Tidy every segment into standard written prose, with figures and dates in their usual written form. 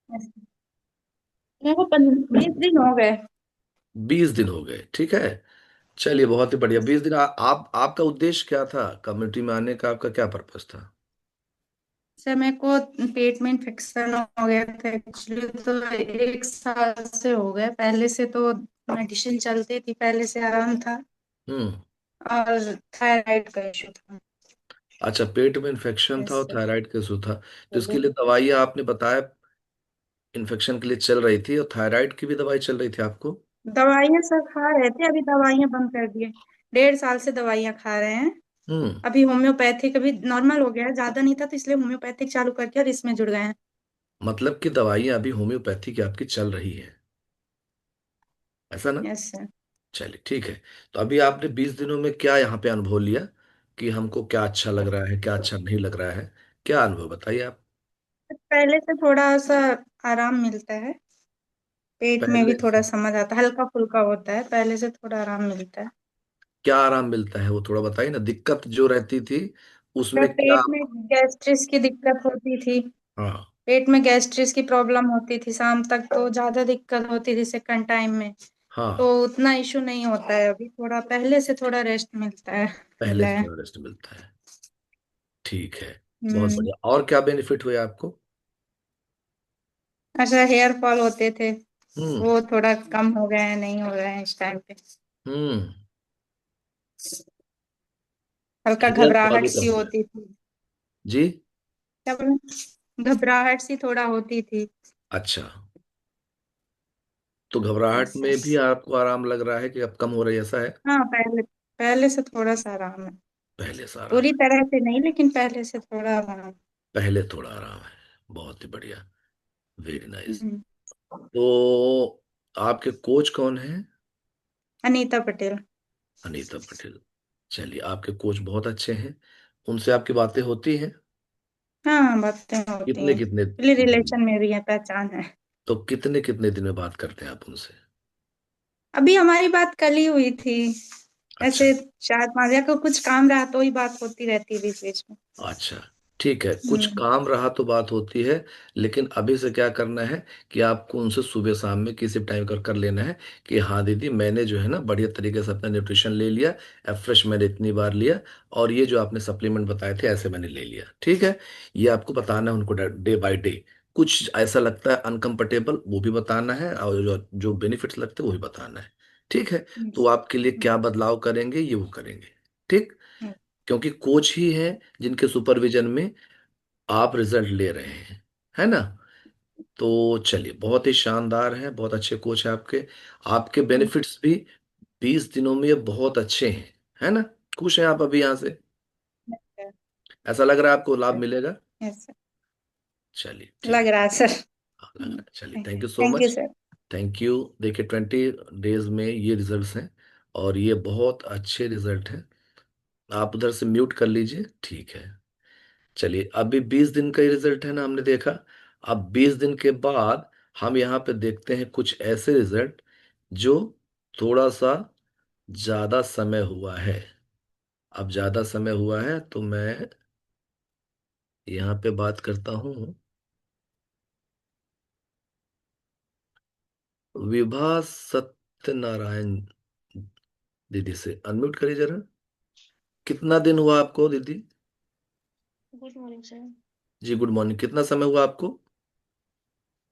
मेरे को 20 दिन हो गए। 20 दिन हो गए, ठीक है। चलिए बहुत ही बढ़िया। 20 दिन आप आपका उद्देश्य क्या था कम्युनिटी में आने का, आपका क्या पर्पस था? सर मेरे को पेट में इन्फेक्शन हो गया था एक्चुअली, तो 1 साल से हो गया। पहले से तो मेडिसिन चलती थी, पहले से आराम था। हम्म। और थायराइड का इशू था। अच्छा, पेट में इन्फेक्शन था यस और सर। थायराइड का इशू था, तो इसके लिए दवाइयाँ आपने बताया इन्फेक्शन के लिए चल रही थी, और थायराइड की भी दवाई चल रही थी आपको? दवाइयाँ सर खा रहे थे, अभी दवाइयाँ बंद कर दिए। 1.5 साल से दवाइयाँ खा रहे हैं। हम्म। अभी होम्योपैथिक, अभी नॉर्मल हो गया है, ज्यादा नहीं था तो इसलिए होम्योपैथिक चालू करके और इसमें जुड़ गए हैं। मतलब कि दवाइयाँ अभी होम्योपैथी की आपकी चल रही है, ऐसा ना? Yes sir. चलिए ठीक है। तो अभी आपने 20 दिनों में क्या यहाँ पे अनुभव लिया, कि हमको क्या अच्छा लग रहा है, क्या अच्छा नहीं लग रहा है? क्या अनुभव बताइए आप। पहले से थोड़ा सा आराम मिलता है। पेट में भी पहले थोड़ा से समझ आता है, हल्का फुल्का होता है, पहले से थोड़ा आराम मिलता है। क्या आराम मिलता है वो थोड़ा बताइए ना, दिक्कत जो रहती थी सर उसमें क्या? पेट में गैस्ट्रिस की दिक्कत होती थी। हाँ। पेट में गैस्ट्रिस की प्रॉब्लम होती थी, शाम तक तो ज्यादा दिक्कत होती थी सेकंड टाइम में। तो हाँ। उतना इशू नहीं होता है अभी, थोड़ा पहले से थोड़ा रेस्ट मिलता है। पहले मिला से है। थोड़ा रेस्ट मिलता है, ठीक है। बहुत हम्म। बढ़िया। और क्या बेनिफिट हुए आपको? अच्छा, हेयर फॉल होते थे, हम्म। वो थोड़ा कम हो गए हैं, नहीं हो रहे हैं इस टाइम पे। हम्म। हल्का हेयर फॉल घबराहट भी कम सी हो गया? होती थी। जी। क्या बोले, घबराहट सी थोड़ा होती थी। अच्छा, तो घबराहट यस में सर। भी आपको आराम लग रहा है कि अब कम हो रही है, ऐसा है? हाँ, पहले पहले से थोड़ा सा आराम है। पहले से आराम पूरी है। तरह से नहीं, लेकिन पहले से थोड़ा आराम। पहले थोड़ा आराम है, बहुत ही बढ़िया। Very nice. हम्म। तो आपके कोच कौन है? अनीता पटेल। अनीता पटेल। चलिए, आपके कोच बहुत अच्छे हैं, उनसे आपकी बातें होती हैं? हाँ, बातें होती कितने हैं, कितने इसलिए दिन? रिलेशन में भी है, पहचान है। तो कितने कितने दिन में बात करते हैं आप उनसे? अभी हमारी बात कल ही हुई थी। अच्छा। ऐसे 4-5 या को कुछ काम रहा तो ही बात होती रहती है बीच बीच में। अच्छा, ठीक है, कुछ हम्म। काम रहा तो बात होती है। लेकिन अभी से क्या करना है, कि आपको उनसे सुबह शाम में किसी टाइम कर लेना है, कि हाँ दीदी, मैंने जो है ना बढ़िया तरीके से अपना न्यूट्रिशन ले लिया, फ्रेश मैंने इतनी बार लिया, और ये जो आपने सप्लीमेंट बताए थे ऐसे मैंने ले लिया, ठीक है। ये आपको बताना है उनको डे बाय डे। कुछ ऐसा लगता है अनकंफर्टेबल वो भी बताना है, और जो जो बेनिफिट्स लगते हैं वो भी बताना है, ठीक है। तो Yes. आपके लिए क्या बदलाव करेंगे ये वो करेंगे, ठीक। Yes. क्योंकि कोच ही हैं जिनके सुपरविजन में आप रिजल्ट ले रहे हैं, है ना? तो चलिए, बहुत ही शानदार है, बहुत अच्छे कोच है आपके। आपके बेनिफिट्स भी 20 दिनों में ये बहुत अच्छे हैं, है ना? खुश हैं आप अभी यहाँ से? ऐसा लग रहा है आपको लाभ मिलेगा? Yes. चलिए ठीक लग है। रहा है सर। हाँ, लग रहा है। चलिए, thank you so thank you much. Sir. Thank you. देखिए, 20 डेज में ये रिजल्ट्स हैं, और ये बहुत अच्छे रिजल्ट हैं। आप उधर से म्यूट कर लीजिए, ठीक है। चलिए, अभी 20 दिन का ही रिजल्ट है ना, हमने देखा। अब 20 दिन के बाद हम यहाँ पे देखते हैं कुछ ऐसे रिजल्ट जो थोड़ा सा ज्यादा समय हुआ है। अब ज्यादा समय हुआ है तो मैं यहाँ पे बात करता हूँ विभा सत्यनारायण दीदी से। अनम्यूट करिए जरा। कितना दिन हुआ आपको दीदी? Good morning sir. जी, गुड मॉर्निंग। कितना समय हुआ आपको?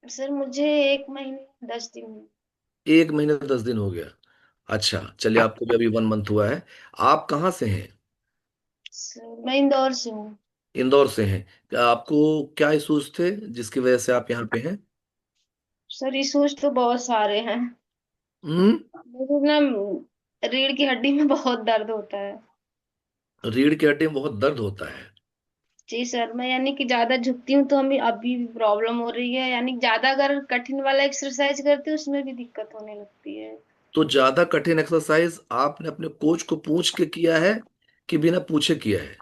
सर मुझे 1 महीने 10 दिन हुए। 1 महीने 10 दिन हो गया। अच्छा, चलिए, आपको भी अभी 1 मंथ हुआ है। आप कहाँ से हैं? सर मैं इंदौर से हूँ। इंदौर से हैं। क्या आपको क्या इश्यूज थे जिसकी वजह से आप यहाँ पे हैं? सर इश्यूज तो बहुत सारे हैं। हम्म। मुझे ना रीढ़ की हड्डी में बहुत दर्द होता है। रीढ़ की हड्डी में बहुत दर्द होता है? जी सर, मैं यानी कि ज्यादा झुकती हूँ तो हमें अभी भी प्रॉब्लम हो रही है, यानी ज्यादा अगर कठिन वाला एक्सरसाइज करती हूँ उसमें भी दिक्कत होने लगती है। तो ज्यादा कठिन एक्सरसाइज आपने अपने कोच को पूछ के किया है, कि बिना पूछे किया है?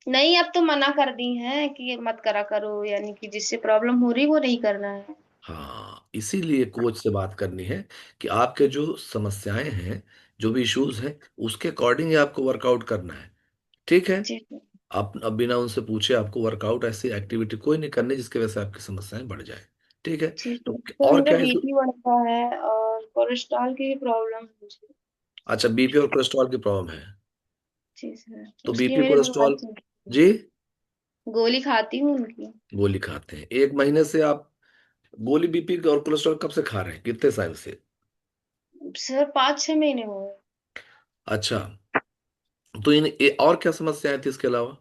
नहीं, अब तो मना कर दी है कि मत करा करो, यानी कि जिससे प्रॉब्लम हो रही वो नहीं करना है। हाँ, इसीलिए कोच से बात करनी है, कि आपके जो समस्याएं हैं, जो भी इश्यूज हैं, उसके अकॉर्डिंग ही आपको वर्कआउट करना है, ठीक है। जी सर। आप अब बिना उनसे पूछे आपको वर्कआउट, ऐसी एक्टिविटी कोई नहीं करनी जिसकी वजह से आपकी समस्याएं बढ़ जाए, ठीक है। ठीक है तो सर, और मेरा क्या इशू? बीपी बढ़ता है और कोलेस्ट्रॉल की भी प्रॉब्लम है मुझे। अच्छा, बीपी और कोलेस्ट्रॉल की प्रॉब्लम है। जी सर, तो उसकी बीपी मेरी दवाई कोलेस्ट्रॉल। चल रही है। जी। गोली खाती हूँ उनकी। गोली खाते हैं 1 महीने से आप? गोली बीपी और कोलेस्ट्रॉल कब से खा रहे हैं, कितने साल से? सर 5-6 महीने हो गए। अच्छा। तो और क्या समस्याएं थी इसके अलावा?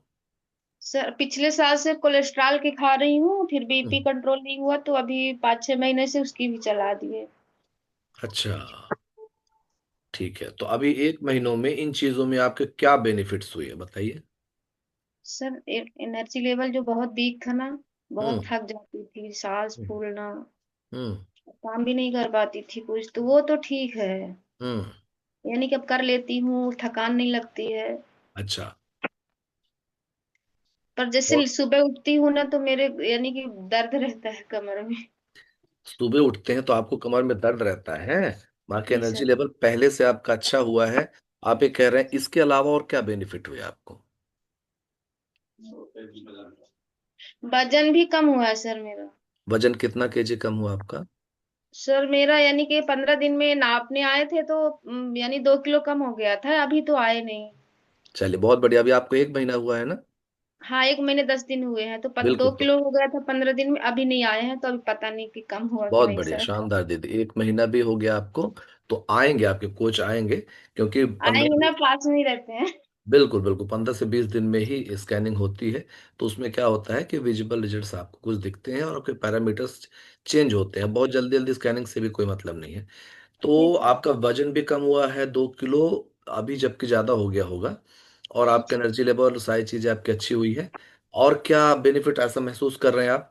सर पिछले साल से कोलेस्ट्रॉल की खा रही हूँ, फिर बीपी हम्म, कंट्रोल नहीं हुआ तो अभी 5-6 महीने से उसकी भी चला दिए। अच्छा। ठीक है, तो अभी 1 महीनों में इन चीजों में आपके क्या बेनिफिट्स हुए बताइए। सर एनर्जी लेवल जो बहुत वीक था ना, बहुत हम्म। थक जाती थी, सांस हम्म। फूलना, हम्म। काम भी नहीं कर पाती थी कुछ, तो वो तो ठीक है। हम्म। यानी कि अब कर लेती हूँ, थकान नहीं लगती है। अच्छा। पर और जैसे सुबह उठती हूँ ना तो मेरे यानी कि दर्द रहता है कमर में। सुबह उठते हैं तो आपको कमर में दर्द रहता है? बाकी जी एनर्जी सर। लेवल पहले से आपका अच्छा हुआ है। आप ये कह रहे हैं, इसके अलावा और क्या बेनिफिट हुए आपको? वजन भी कम हुआ है सर मेरा। वजन कितना केजी कम हुआ आपका? सर मेरा यानी कि 15 दिन में नापने आए थे तो यानी 2 किलो कम हो गया था, अभी तो आए नहीं। चलिए, बहुत बढ़िया। अभी आपको 1 महीना हुआ है ना? हाँ, 1 महीने 10 दिन हुए हैं तो दो बिल्कुल। किलो हो गया था 15 दिन में, अभी नहीं आए हैं तो अभी पता नहीं कि कम हुआ कि बहुत नहीं बढ़िया, सर। शानदार दीदी। 1 महीना भी हो गया आपको, तो आएंगे आपके कोच आएंगे, क्योंकि आएंगे पंद्रह ना, पास में ही रहते हैं। बिल्कुल बिल्कुल 15 से 20 दिन में ही स्कैनिंग होती है। तो उसमें क्या होता है कि विजिबल रिजल्ट्स आपको कुछ दिखते हैं और आपके पैरामीटर्स चेंज होते हैं। बहुत जल्दी जल्दी स्कैनिंग से भी कोई मतलब नहीं है। तो ठीक है। आपका वजन भी कम हुआ है 2 किलो, अभी जबकि ज्यादा हो गया होगा। और आपका अच्छा। एनर्जी लेवल और सारी चीजें आपकी अच्छी हुई है। और क्या बेनिफिट ऐसा महसूस कर रहे हैं आप?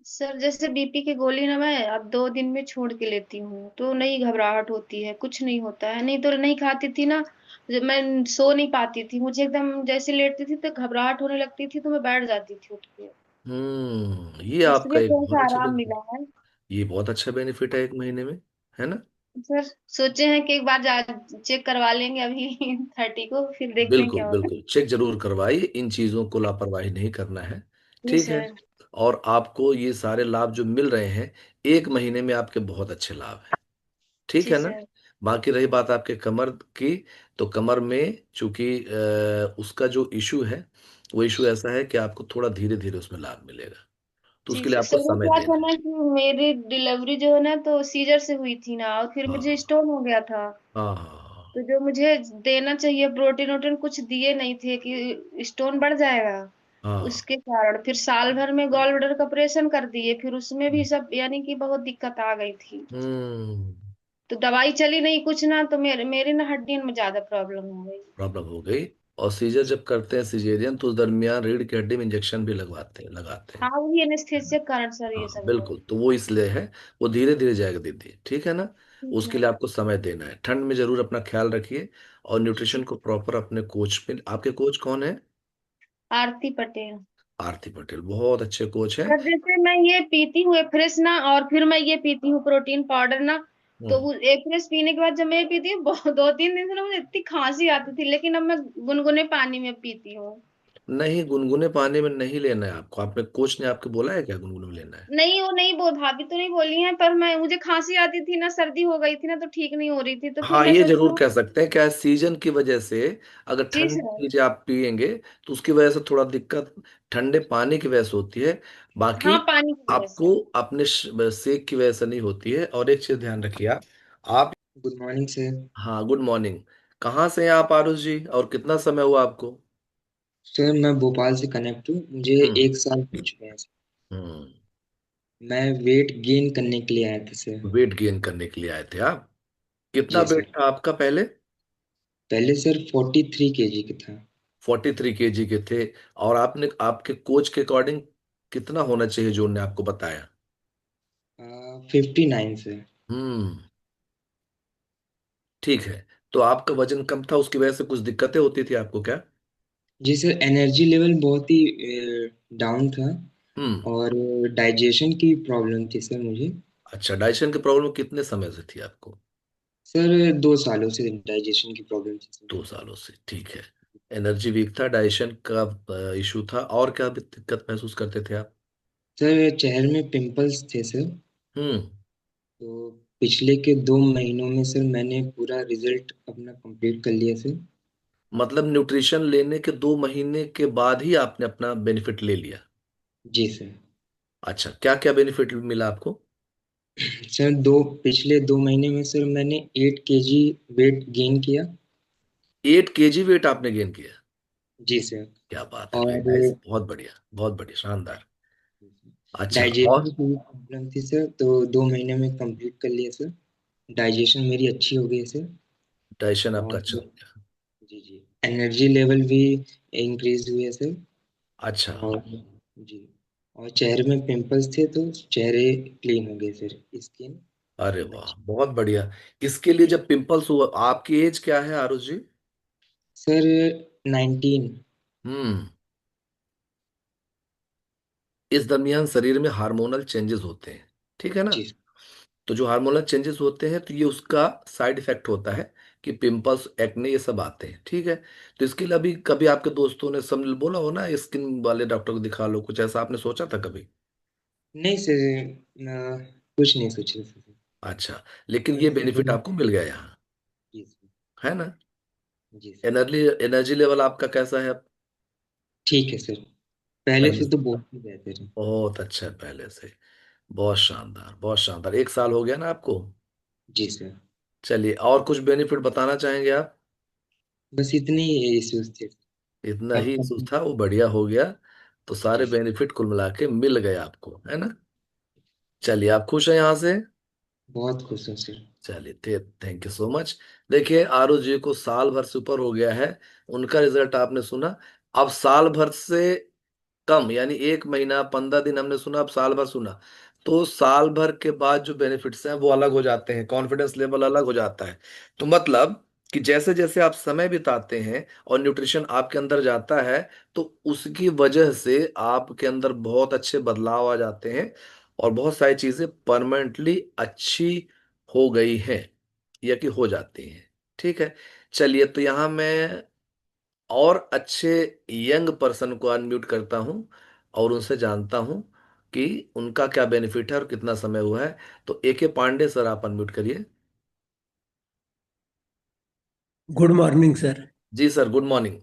सर जैसे बीपी की गोली ना मैं अब 2 दिन में छोड़ के लेती हूँ तो नहीं घबराहट होती है, कुछ नहीं होता है, नहीं तो नहीं खाती थी ना, जब मैं सो नहीं पाती थी, मुझे एकदम जैसे लेटती थी तो घबराहट होने लगती थी तो मैं बैठ जाती थी उठ के। ये आपका इसलिए एक थोड़ा बहुत सा अच्छा आराम बेनिफिट। मिला है। ये बहुत अच्छा बेनिफिट है 1 महीने में, है ना? सर सोचे हैं कि एक बार जा चेक करवा लेंगे अभी 30 को, फिर देखते हैं बिल्कुल क्या होता है। बिल्कुल, चेक जरूर करवाइए। इन चीजों को लापरवाही नहीं करना है। जी ठीक है। सर। और आपको ये सारे लाभ जो मिल रहे हैं 1 महीने में, आपके बहुत अच्छे लाभ हैं। ठीक जी है ना? सर। बाकी रही बात आपके कमर की, तो कमर में चूंकि उसका जो इशू है, वो इशू ऐसा है कि आपको थोड़ा धीरे धीरे उसमें लाभ मिलेगा। तो जी उसके लिए सर, आपको सर वो समय क्या था देना है। ना कि मेरी डिलीवरी जो है ना तो सीजर से हुई थी ना, और फिर मुझे हाँ स्टोन हो गया था। हाँ हाँ। तो जो मुझे देना चाहिए प्रोटीन वोटीन कुछ दिए नहीं थे कि स्टोन बढ़ जाएगा, हाँ। उसके कारण फिर साल भर में गॉल ब्लैडर का ऑपरेशन कर दिए, फिर उसमें भी सब यानी कि बहुत दिक्कत आ गई थी। हम्म। तो दवाई चली नहीं कुछ ना, तो मेरे मेरे ना हड्डियों में ज्यादा प्रॉब्लम हो गई। प्रॉब्लम हो गई। और सीजर जब करते हैं सिजेरियन, तो उस दरमियान रीढ़ की हड्डी में इंजेक्शन भी लगाते हाँ, हैं। वही एनेस्थेसिया के कारण सर ये हाँ सब हुआ। बिल्कुल, तो वो इसलिए है। वो धीरे धीरे जाएगा दीदी, ठीक है ना? ठीक उसके है। लिए आपको समय देना है। ठंड में जरूर अपना ख्याल रखिए। और न्यूट्रिशन ठीक। को प्रॉपर अपने कोच पे, आपके कोच कौन है? आरती पटेल। आरती पटेल बहुत अच्छे कोच हैं। सर जैसे मैं ये पीती हूँ एफ्रेस ना, और फिर मैं ये पीती हूँ प्रोटीन पाउडर ना, तो हम्म। वो एफ्रेस पीने के बाद जब मैं ये पीती हूँ 2-3 दिन से ना मुझे इतनी खांसी आती थी, लेकिन अब मैं गुनगुने पानी में पीती हूँ। नहीं, गुनगुने पानी में नहीं लेना है आपको। आपने कोच ने आपको बोला है क्या गुनगुने में लेना है? नहीं, वो नहीं, वो भाभी तो नहीं बोली है, पर मैं मुझे खांसी आती थी ना, सर्दी हो गई थी ना तो ठीक नहीं हो रही थी, तो फिर हाँ, मैं ये सोची जरूर हूँ। कह सकते हैं, क्या सीजन की वजह से अगर जी ठंडी सर। चीजें आप पिएंगे, तो उसकी वजह से थोड़ा दिक्कत ठंडे पानी की वजह से होती है। बाकी हाँ, पानी की वजह से। आपको अपने सेक की वजह से नहीं होती है। और एक चीज ध्यान रखिए आप। Good morning sir. हाँ, गुड मॉर्निंग। कहाँ से हैं आप आरुष जी, और कितना समय हुआ आपको? सर मैं भोपाल से कनेक्ट हूँ, मुझे हम्म। 1 साल हो चुके हैं सर। हम्म। मैं वेट गेन करने के लिए आया था सर। वेट गेन करने के लिए आए थे आप? कितना जी वेट सर। था आपका पहले? पहले सर 43 kg का था। 43 केजी के थे। और आपने आपके कोच के अकॉर्डिंग कितना होना चाहिए जो उन्होंने आपको बताया? 59 सर। हम्म। ठीक है। तो आपका वजन कम था, उसकी वजह से कुछ दिक्कतें होती थी आपको क्या? जी सर, एनर्जी लेवल बहुत ही डाउन था। हम्म। और डाइजेशन की प्रॉब्लम थी सर मुझे। अच्छा, डाइजेशन की प्रॉब्लम कितने समय से थी आपको? सर 2 सालों से डाइजेशन की प्रॉब्लम थी सर। 2 सालों से, ठीक है। एनर्जी वीक था, डाइजेशन का इशू था, और क्या भी दिक्कत महसूस करते थे आप? सर चेहरे में पिंपल्स थे सर। हम्म। तो पिछले के 2 महीनों में सर मैंने पूरा रिजल्ट अपना कंप्लीट कर लिया सर। मतलब न्यूट्रिशन लेने के 2 महीने के बाद ही आपने अपना बेनिफिट ले लिया? जी सर। अच्छा, क्या क्या बेनिफिट मिला आपको? सर पिछले 2 महीने में सर मैंने 8 kg वेट गेन किया। 8 kg वेट आपने गेन किया? जी सर। क्या बात है, वेरी और नाइस, बहुत बढ़िया, बहुत बढ़िया, शानदार। अच्छा, डाइजेशन और? की भी प्रॉब्लम थी सर, तो 2 महीने में कंप्लीट कर लिया सर। डाइजेशन मेरी अच्छी हो गई सर। डाइजेशन आपका और अच्छा हो गया? जी जी, एनर्जी लेवल भी इंक्रीज हुए सर। अच्छा। और जी, और चेहरे में पिंपल्स थे तो चेहरे क्लीन हो गए सर, स्किन अरे वाह, अच्छी। बहुत बढ़िया। इसके लिए जब पिंपल्स हुआ, आपकी एज क्या है आरुष जी? सर 19। हम्म। इस दरमियान शरीर में हार्मोनल चेंजेस होते हैं, ठीक है ना? जी तो जो हार्मोनल चेंजेस होते हैं तो ये उसका साइड इफेक्ट होता है कि पिंपल्स, एक्ने, ये सब आते हैं, ठीक है? तो इसके लिए अभी कभी आपके दोस्तों ने सब बोला हो ना, स्किन वाले डॉक्टर को दिखा लो, कुछ ऐसा आपने सोचा था कभी? नहीं सर, कुछ नहीं सोचा सर। अच्छा, लेकिन ये बस बेनिफिट आपको मिल गया यहाँ, जी सर। है ना? जी सर। एनर्जी लेवल आपका कैसा है अब? ठीक है सर, पहले पहले से से तो बहुत ही बेहतर है। बहुत अच्छा है, पहले से। बहुत शानदार, बहुत शानदार। 1 साल हो गया ना आपको? जी सर। चलिए, और कुछ बेनिफिट बताना चाहेंगे आप? बस इतने ही इश्यूज थे। इतना ही आपका इशू था, वो बढ़िया हो गया। तो जी सारे सर। बेनिफिट कुल मिला के मिल गए आपको, है ना? चलिए, आप खुश हैं यहाँ से? बहुत खुश हूँ सर। चलिए, थैंक यू सो मच। देखिए, आरुष जी को साल भर से ऊपर हो गया है, उनका रिजल्ट आपने सुना। अब साल भर से कम, यानी 1 महीना 15 दिन हमने सुना, अब साल भर सुना। तो साल भर के बाद जो बेनिफिट्स हैं वो अलग हो जाते हैं, कॉन्फिडेंस लेवल अलग हो जाता है। तो मतलब कि जैसे जैसे आप समय बिताते हैं और न्यूट्रिशन आपके अंदर जाता है, तो उसकी वजह से आपके अंदर बहुत अच्छे बदलाव आ जाते हैं और बहुत सारी चीजें परमानेंटली अच्छी हो गई हैं या कि हो जाती हैं, ठीक है? चलिए, तो यहाँ मैं और अच्छे यंग पर्सन को अनम्यूट करता हूं और उनसे जानता हूं कि उनका क्या बेनिफिट है और कितना समय हुआ है। तो AK पांडे सर, आप अनम्यूट करिए। Good morning sir. जी सर, गुड मॉर्निंग।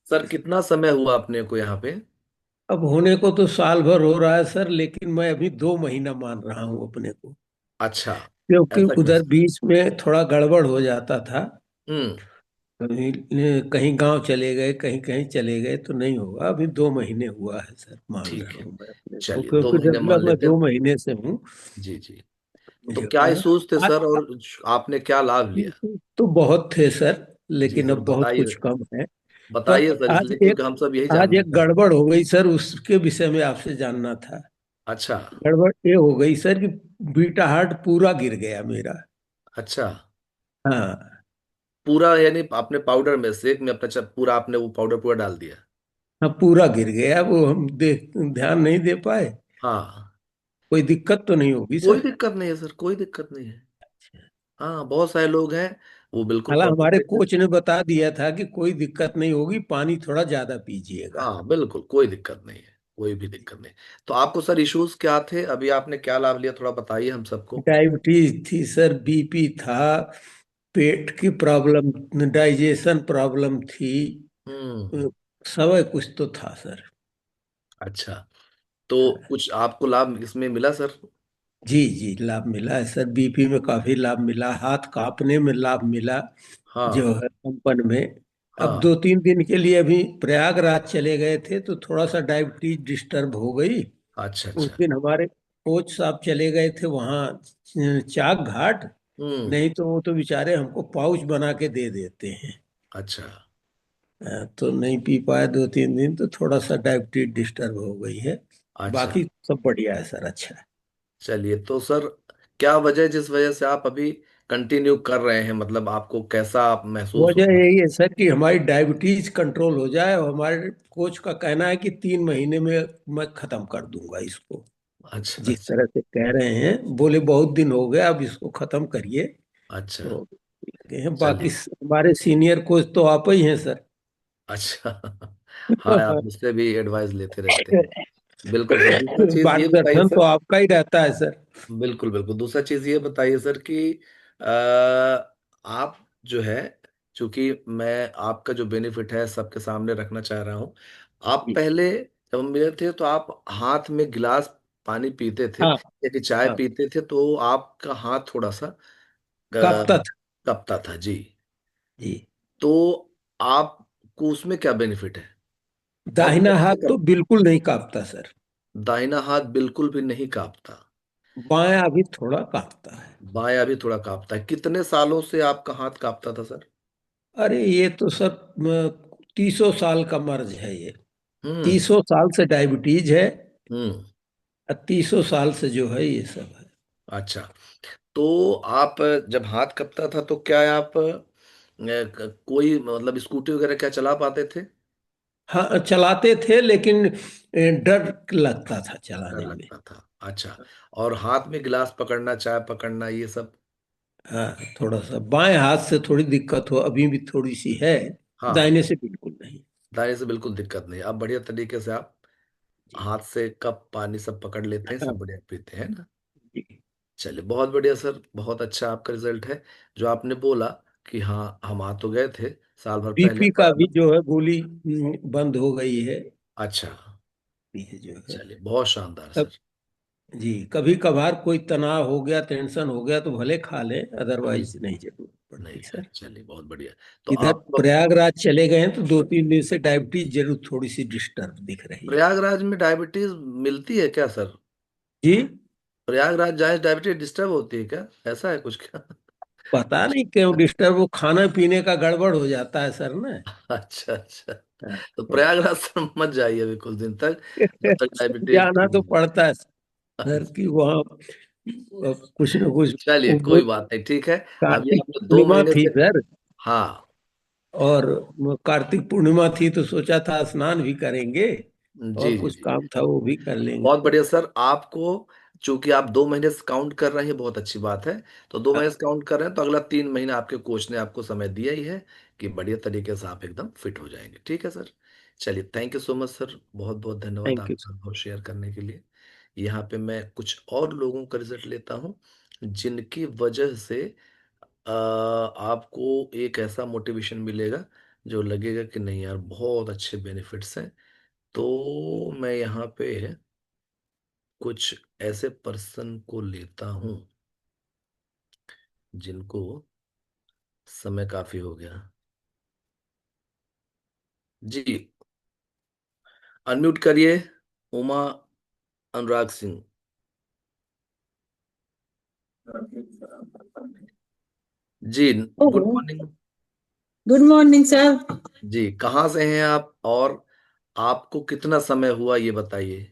सर, कितना समय हुआ अपने को यहाँ पे? अब होने को तो साल भर हो रहा है सर, लेकिन मैं अभी 2 महीना मान रहा हूँ अपने को। अच्छा, क्योंकि ऐसा क्यों उधर सर? बीच में थोड़ा गड़बड़ हो जाता था। हम्म। कहीं कहीं गांव चले गए, कहीं कहीं चले गए, तो नहीं होगा। अभी 2 महीने हुआ है सर, मान ठीक रहा है, हूँ मैं अपने को, चलिए, दो क्योंकि महीने मान रेगुलर मैं लेते हैं। 2 महीने से हूँ। जी जी। तो मुझे क्या और इश्यूज थे आज सर, और आपने क्या लाभ लिया? तो बहुत थे सर, जी लेकिन सर, अब बहुत बताइए। कुछ कम है। पर बताइए सर, आज इसलिए क्योंकि एक हम सब यही आज जानना एक चाहते हैं। गड़बड़ हो गई सर, उसके विषय में आपसे जानना था। अच्छा। गड़बड़ ये हो गई सर कि बीटा हार्ट पूरा गिर गया मेरा। अच्छा, हाँ। पूरा यानी आपने पाउडर में, शेक में अपना पूरा आपने वो पाउडर पूरा डाल दिया? हाँ, पूरा गिर गया, वो हम देख ध्यान नहीं दे पाए। हाँ, कोई दिक्कत तो नहीं होगी कोई सर? दिक्कत नहीं है सर, कोई दिक्कत नहीं है। हाँ, बहुत सारे लोग हैं, वो बिल्कुल हालांकि हमारे कॉन्सेंट्रेट। कोच ने बता दिया था कि कोई दिक्कत नहीं होगी, पानी थोड़ा ज्यादा पीजिएगा। हाँ बिल्कुल, कोई दिक्कत नहीं है, कोई भी दिक्कत नहीं। तो आपको सर इश्यूज क्या थे, अभी आपने क्या लाभ लिया, थोड़ा बताइए हम सबको। डायबिटीज थी सर, बीपी था, पेट की प्रॉब्लम, डाइजेशन प्रॉब्लम थी। हम्म। अ, सब कुछ तो था सर। अच्छा, तो कुछ आपको लाभ इसमें मिला सर? जी जी, लाभ मिला है सर, बीपी में काफी लाभ मिला, हाथ कांपने में लाभ मिला जो हाँ। है कंपन में। अब हाँ। 2-3 दिन के लिए अभी प्रयागराज चले गए थे, तो थोड़ा सा डायबिटीज डिस्टर्ब हो गई। अच्छा उस अच्छा। दिन हमारे कोच साहब चले गए थे वहाँ चाक घाट। हम्म। नहीं तो वो तो बेचारे हमको पाउच बना के दे देते हैं। अच्छा। तो नहीं पी पाए 2-3 दिन, तो थोड़ा सा डायबिटीज डिस्टर्ब हो गई है। अच्छा, बाकी सब बढ़िया है सर, अच्छा है। चलिए, तो सर क्या वजह जिस वजह से आप अभी कंटिन्यू कर रहे हैं, मतलब आपको कैसा आप महसूस हो वजह रहा है? यही है सर कि हमारी डायबिटीज कंट्रोल हो जाए, और हमारे कोच का कहना है कि 3 महीने में मैं खत्म कर दूंगा इसको। अच्छा जिस अच्छा। तरह से कह रहे हैं, बोले बहुत दिन हो गए, अब इसको खत्म करिए। अच्छा, तो लगे हैं। बाकी चलिए। हमारे सीनियर कोच तो आप ही हैं सर। अच्छा। हाँ, आप मुझसे भी एडवाइस लेते रहते हैं। बिल्कुल सर, दूसरा चीज ये बताइए मार्गदर्शन तो सर। आपका ही रहता है सर। बिल्कुल बिल्कुल, दूसरा चीज ये बताइए सर कि आप जो है, चूंकि मैं आपका जो बेनिफिट है सबके सामने रखना चाह रहा हूँ। आप जी। पहले जब हम मिले थे तो आप हाथ में गिलास पानी पीते थे हाँ। या कि चाय हाँ। पीते थे, तो आपका हाथ थोड़ा सा कब तक। कपता था जी। जी। तो आपको उसमें क्या बेनिफिट है? और दाहिना कब से हाथ तो कब? बिल्कुल नहीं कांपता सर। दाहिना हाथ बिल्कुल भी नहीं कांपता। बायां अभी थोड़ा कांपता है। बायां भी थोड़ा कांपता है। कितने सालों से आपका हाथ कांपता था सर? अरे ये तो सर 30 साल का मर्ज है ये। हम्म 30 साल से डायबिटीज है। हम्म। और 30 साल से जो है ये सब है। अच्छा, तो आप जब हाथ कपता था तो क्या आप कोई मतलब स्कूटी वगैरह क्या चला पाते थे? हाँ चलाते थे, लेकिन डर लगता था डर चलाने में। लगता था, अच्छा। और हाथ में गिलास पकड़ना, चाय पकड़ना, ये सब? हाँ थोड़ा सा बाएं हाथ से थोड़ी दिक्कत हो, अभी भी थोड़ी सी है। हाँ, दाहिने से बिल्कुल नहीं। दाएं से बिल्कुल दिक्कत नहीं। आप बढ़िया तरीके से आप जी। हाथ से कप पानी सब पकड़ लेते हैं, हाँ। सब बढ़िया पीते हैं ना। जी। चलिए, बहुत बढ़िया सर, बहुत अच्छा आपका रिजल्ट है। जो आपने बोला कि हाँ हम आ तो गए थे साल भर पहले, बीपी का पर भी अब जो है गोली बंद हो गई है। अच्छा। ये जो है चलिए, बहुत शानदार तब। सर। जी कभी कभार कोई तनाव हो गया, टेंशन हो गया तो भले खा लें, हम्म, अदरवाइज नहीं जरूरत नहीं पड़ती है, सर। चलिए बहुत बढ़िया। तो इधर आप प्रयागराज चले गए हैं तो 2-3 दिन से डायबिटीज जरूर थोड़ी सी डिस्टर्ब दिख रही है। प्रयागराज में डायबिटीज मिलती है क्या सर? जी। प्रयागराज जाए डायबिटीज डिस्टर्ब होती है क्या? ऐसा है कुछ क्या? पता नहीं क्यों डिस्टर्ब, वो खाना पीने का गड़बड़ हो जाता है सर ना। अच्छा अच्छा। हाँ। तो प्रयागराज सर मत जाइए अभी कुछ दिन तक, जब तक डायबिटीज जाना ठीक तो नहीं पड़ता है सर होता। कि वहाँ कुछ न कुछ। चलिए, वो कोई बात नहीं, ठीक है। अभी कार्तिक आपने दो पूर्णिमा महीने थी से सर। हाँ और वो कार्तिक पूर्णिमा थी तो सोचा था स्नान भी करेंगे जी और जी कुछ जी, काम था वो भी कर बहुत लेंगे। बढ़िया सर। आपको चूंकि आप 2 महीने से काउंट कर रहे हैं, बहुत अच्छी बात है। तो 2 महीने से काउंट कर रहे हैं तो अगला 3 महीना आपके कोच ने आपको समय दिया ही है कि बढ़िया तरीके से आप एकदम फिट हो जाएंगे, ठीक है सर। चलिए, thank you so much sir, बहुत बहुत धन्यवाद थैंक यू आपका अनुभव शेयर करने के लिए। यहाँ पे मैं कुछ और लोगों का रिजल्ट लेता हूँ जिनकी वजह से आपको एक ऐसा मोटिवेशन मिलेगा जो लगेगा कि नहीं यार, बहुत अच्छे बेनिफिट्स हैं। तो मैं यहाँ पे कुछ ऐसे पर्सन को लेता हूं जिनको समय काफी हो गया। जी, अनम्यूट करिए, उमा अनुराग सिंह। जी, good morning. Good morning sir. जी, कहाँ से हैं आप और आपको कितना समय हुआ ये बताइए।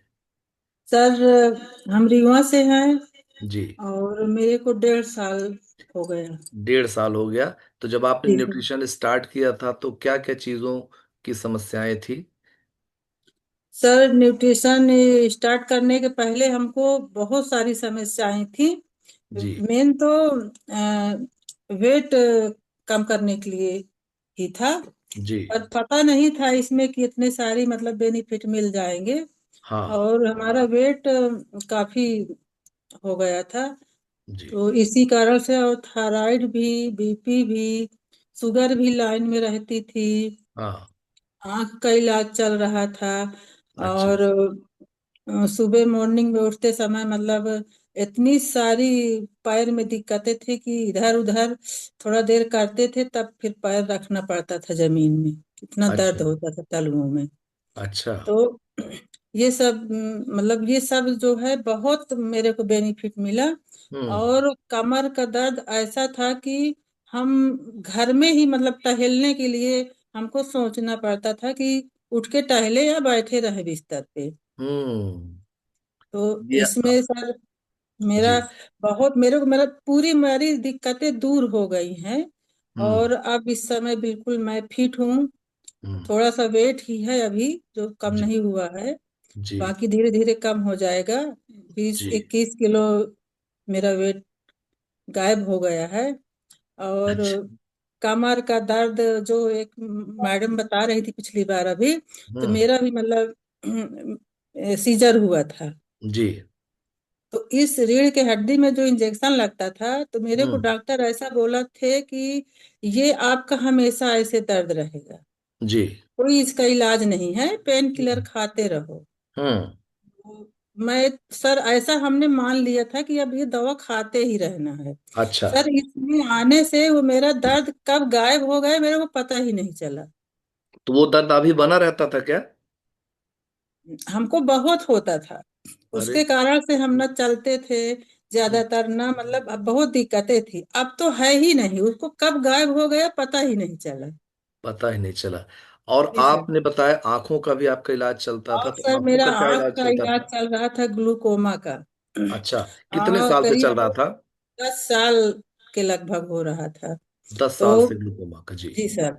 सर हम रीवा से हैं जी, और मेरे को 1.5 साल हो गया। 1.5 साल हो गया। तो जब आपने जी सर। न्यूट्रिशन स्टार्ट किया था तो क्या क्या चीजों की समस्याएं थी? सर न्यूट्रिशन स्टार्ट करने के पहले हमको बहुत सारी समस्याएं थी। जी मेन तो वेट कम करने के लिए ही था। जी पर पता नहीं था इसमें कि इतने सारी मतलब बेनिफिट मिल जाएंगे। हाँ और हमारा वेट काफी हो गया था। जी तो इसी कारण से, और थायराइड भी, बीपी भी, शुगर भी लाइन में रहती थी, हाँ। आंख का इलाज चल रहा था। अच्छा और सुबह मॉर्निंग में उठते समय मतलब इतनी सारी पैर में दिक्कतें थी कि इधर उधर थोड़ा देर करते थे तब फिर पैर रखना पड़ता था जमीन में, कितना अच्छा दर्द होता था तालुओं में। अच्छा। तो ये सब मतलब ये सब जो है बहुत मेरे को बेनिफिट मिला। हम्म और कमर का दर्द ऐसा था कि हम घर में ही मतलब टहलने के लिए हमको सोचना पड़ता था कि उठ के टहले या बैठे रहे बिस्तर पे। हम्म। तो ये इसमें सर मेरा जी। बहुत मेरे को मेरा पूरी मेरी दिक्कतें दूर हो गई हैं। हम्म और अब इस समय बिल्कुल मैं फिट हूँ। हम्म। थोड़ा सा वेट ही है अभी जो कम जी नहीं हुआ है। जी बाकी धीरे धीरे कम हो जाएगा। बीस जी। 21 किलो मेरा वेट गायब हो गया है। और अच्छा। कमर का दर्द जो एक मैडम बता रही थी पिछली बार अभी, तो हम्म मेरा भी मतलब सीजर हुआ था। जी। तो इस रीढ़ के हड्डी में जो इंजेक्शन लगता था, तो मेरे को हम्म। डॉक्टर ऐसा बोला थे कि ये आपका हमेशा ऐसे दर्द रहेगा, जी। कोई इसका इलाज नहीं है, पेन किलर हम्म। खाते रहो। हम्म। तो मैं सर ऐसा हमने मान लिया था कि अब ये दवा खाते ही रहना है। अच्छा। सर इसमें आने से वो मेरा दर्द कब गायब हो गए मेरे को पता ही नहीं चला। तो वो दर्द अभी बना रहता था क्या? हमको बहुत होता था, अरे। उसके कारण से हम न चलते थे हम्म, ज्यादातर, ना मतलब अब बहुत दिक्कतें थी। अब तो है ही नहीं, उसको कब गायब हो गया पता ही नहीं चला। पता ही नहीं चला। और जी सर। आपने बताया आंखों का भी आपका इलाज चलता था, और तो सर आंखों मेरा का क्या आंख इलाज का चलता इलाज था? चल रहा था ग्लूकोमा का। अच्छा। कितने और साल से चल करीब रहा था? 10 साल के लगभग हो रहा था। 10 साल तो से ग्लूकोमा का, जी। जी सर।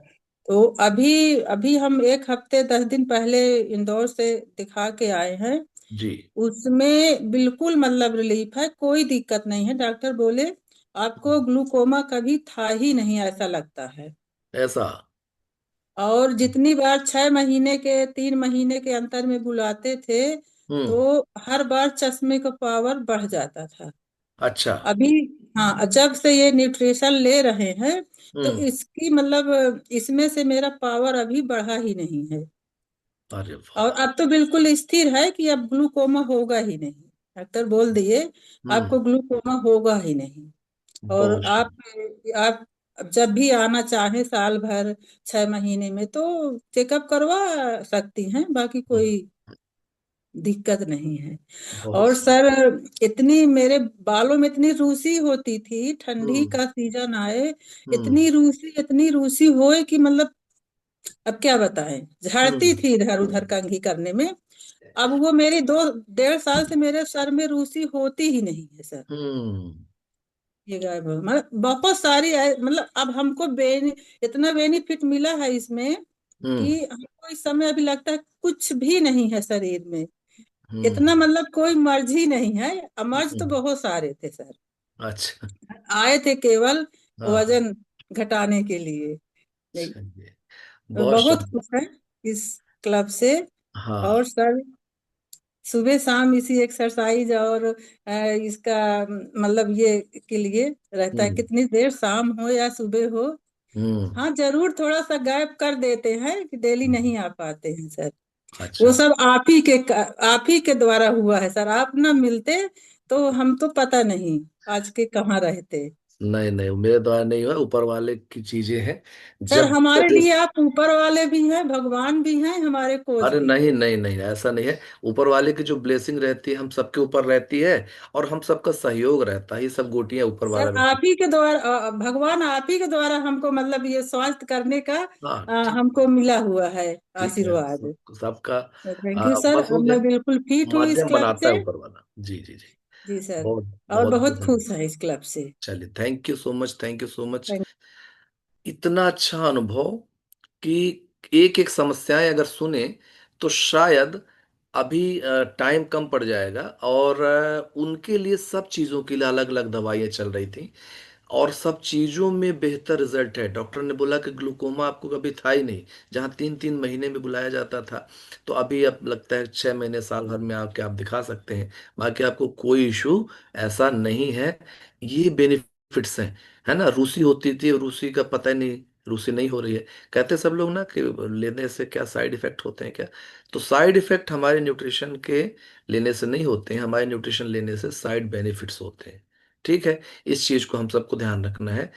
तो अभी अभी हम 1 हफ्ते 10 दिन पहले इंदौर से दिखा के आए हैं। जी। उसमें बिल्कुल मतलब रिलीफ है, कोई दिक्कत नहीं है। डॉक्टर बोले आपको ग्लूकोमा कभी था ही नहीं ऐसा लगता है। ऐसा? और जितनी बार 6 महीने के 3 महीने के अंतर में बुलाते थे, हम्म। तो हर बार चश्मे का पावर बढ़ जाता था। अच्छा। अभी हाँ, जब से ये न्यूट्रिशन ले रहे हैं, तो हम्म। इसकी मतलब इसमें से मेरा पावर अभी बढ़ा ही नहीं है। अरे और वाह। अब तो बिल्कुल स्थिर है कि अब ग्लूकोमा होगा ही नहीं। डॉक्टर बोल दिए हम्म। आपको ग्लूकोमा होगा ही नहीं। और बहुत आप जब भी आना चाहें साल भर 6 महीने में तो चेकअप करवा सकती हैं, बाकी हम्म, कोई दिक्कत नहीं है। बहुत और सही। सर इतनी मेरे बालों में इतनी रूसी होती थी, ठंडी हम्म। का सीजन आए, हम्म। इतनी रूसी होए कि मतलब अब क्या बताएं, झड़ती हम्म। थी इधर उधर कंघी करने में। अब वो मेरी 2 1.5 साल से मेरे सर में रूसी होती ही नहीं है सर। हम्म। ये गायब हो मतलब बहुत सारी मतलब अब हमको इतना बेनिफिट मिला है इसमें हम्म। कि हमको इस समय अभी लगता है कुछ भी नहीं है शरीर में। इतना हम्म। मतलब कोई मर्ज ही नहीं है। मर्ज तो हम्म, बहुत सारे थे सर, अच्छा। आए थे केवल हाँ। वजन घटाने के लिए। नहीं, चलिए। तो बहुत बहुत शुक्र। खुश है इस क्लब से। हाँ। और सर सुबह शाम इसी एक्सरसाइज और इसका मतलब ये के लिए रहता है, हम्म। कितनी देर शाम हो या सुबह हो। हम्म। हाँ जरूर थोड़ा सा गैप कर देते हैं कि डेली हम्म, नहीं आ पाते हैं सर। वो अच्छा। सब आप ही के द्वारा हुआ है सर, आप ना मिलते तो हम तो पता नहीं आज के कहाँ रहते। नहीं नहीं, मेरे द्वारा नहीं हुआ, ऊपर वाले की चीजें हैं। सर जब हमारे लिए आप ऊपर वाले भी हैं, भगवान भी हैं, हमारे कोच अरे भी हैं। नहीं नहीं नहीं, ऐसा नहीं है। ऊपर वाले की जो ब्लेसिंग रहती है हम सबके ऊपर रहती है, और हम सबका सहयोग रहता है, ये सब गोटियां ऊपर वाला सर रहती आप ही के द्वारा भगवान आप ही के द्वारा हमको मतलब ये स्वास्थ्य करने का है। हाँ ठीक है। हमको मिला हुआ है ठीक है, आशीर्वाद। सबका थैंक यू सर, बस हो अब गया। मैं बिल्कुल फिट हूँ इस माध्यम क्लब बनाता से। है ऊपर वाला, जी जी जी। जी सर। बहुत और बहुत बहुत बहुत। खुश है इस क्लब से। चलिए, thank you so much, thank you so much. Thank इतना अच्छा अनुभव कि एक एक समस्याएं अगर सुने तो शायद अभी टाइम कम पड़ जाएगा, और उनके लिए सब चीज़ों के लिए अलग अलग दवाइयाँ चल रही थी, और सब चीज़ों में बेहतर रिजल्ट है। डॉक्टर ने बोला कि ग्लूकोमा आपको कभी था ही नहीं, जहाँ 3 3 महीने में बुलाया जाता था, तो अभी अब लगता है 6 महीने साल भर में आके आप दिखा सकते हैं। बाकी आपको कोई इशू ऐसा नहीं है। ये बेनिफिट्स हैं, है ना। रूसी होती थी, रूसी का पता ही नहीं, रूसी नहीं हो रही है। कहते सब लोग ना कि लेने से क्या साइड इफेक्ट होते हैं क्या। तो साइड इफेक्ट हमारे न्यूट्रिशन के लेने से नहीं होते हैं, हमारे न्यूट्रिशन लेने से साइड बेनिफिट्स होते हैं। ठीक है। इस चीज को हम सबको ध्यान रखना है।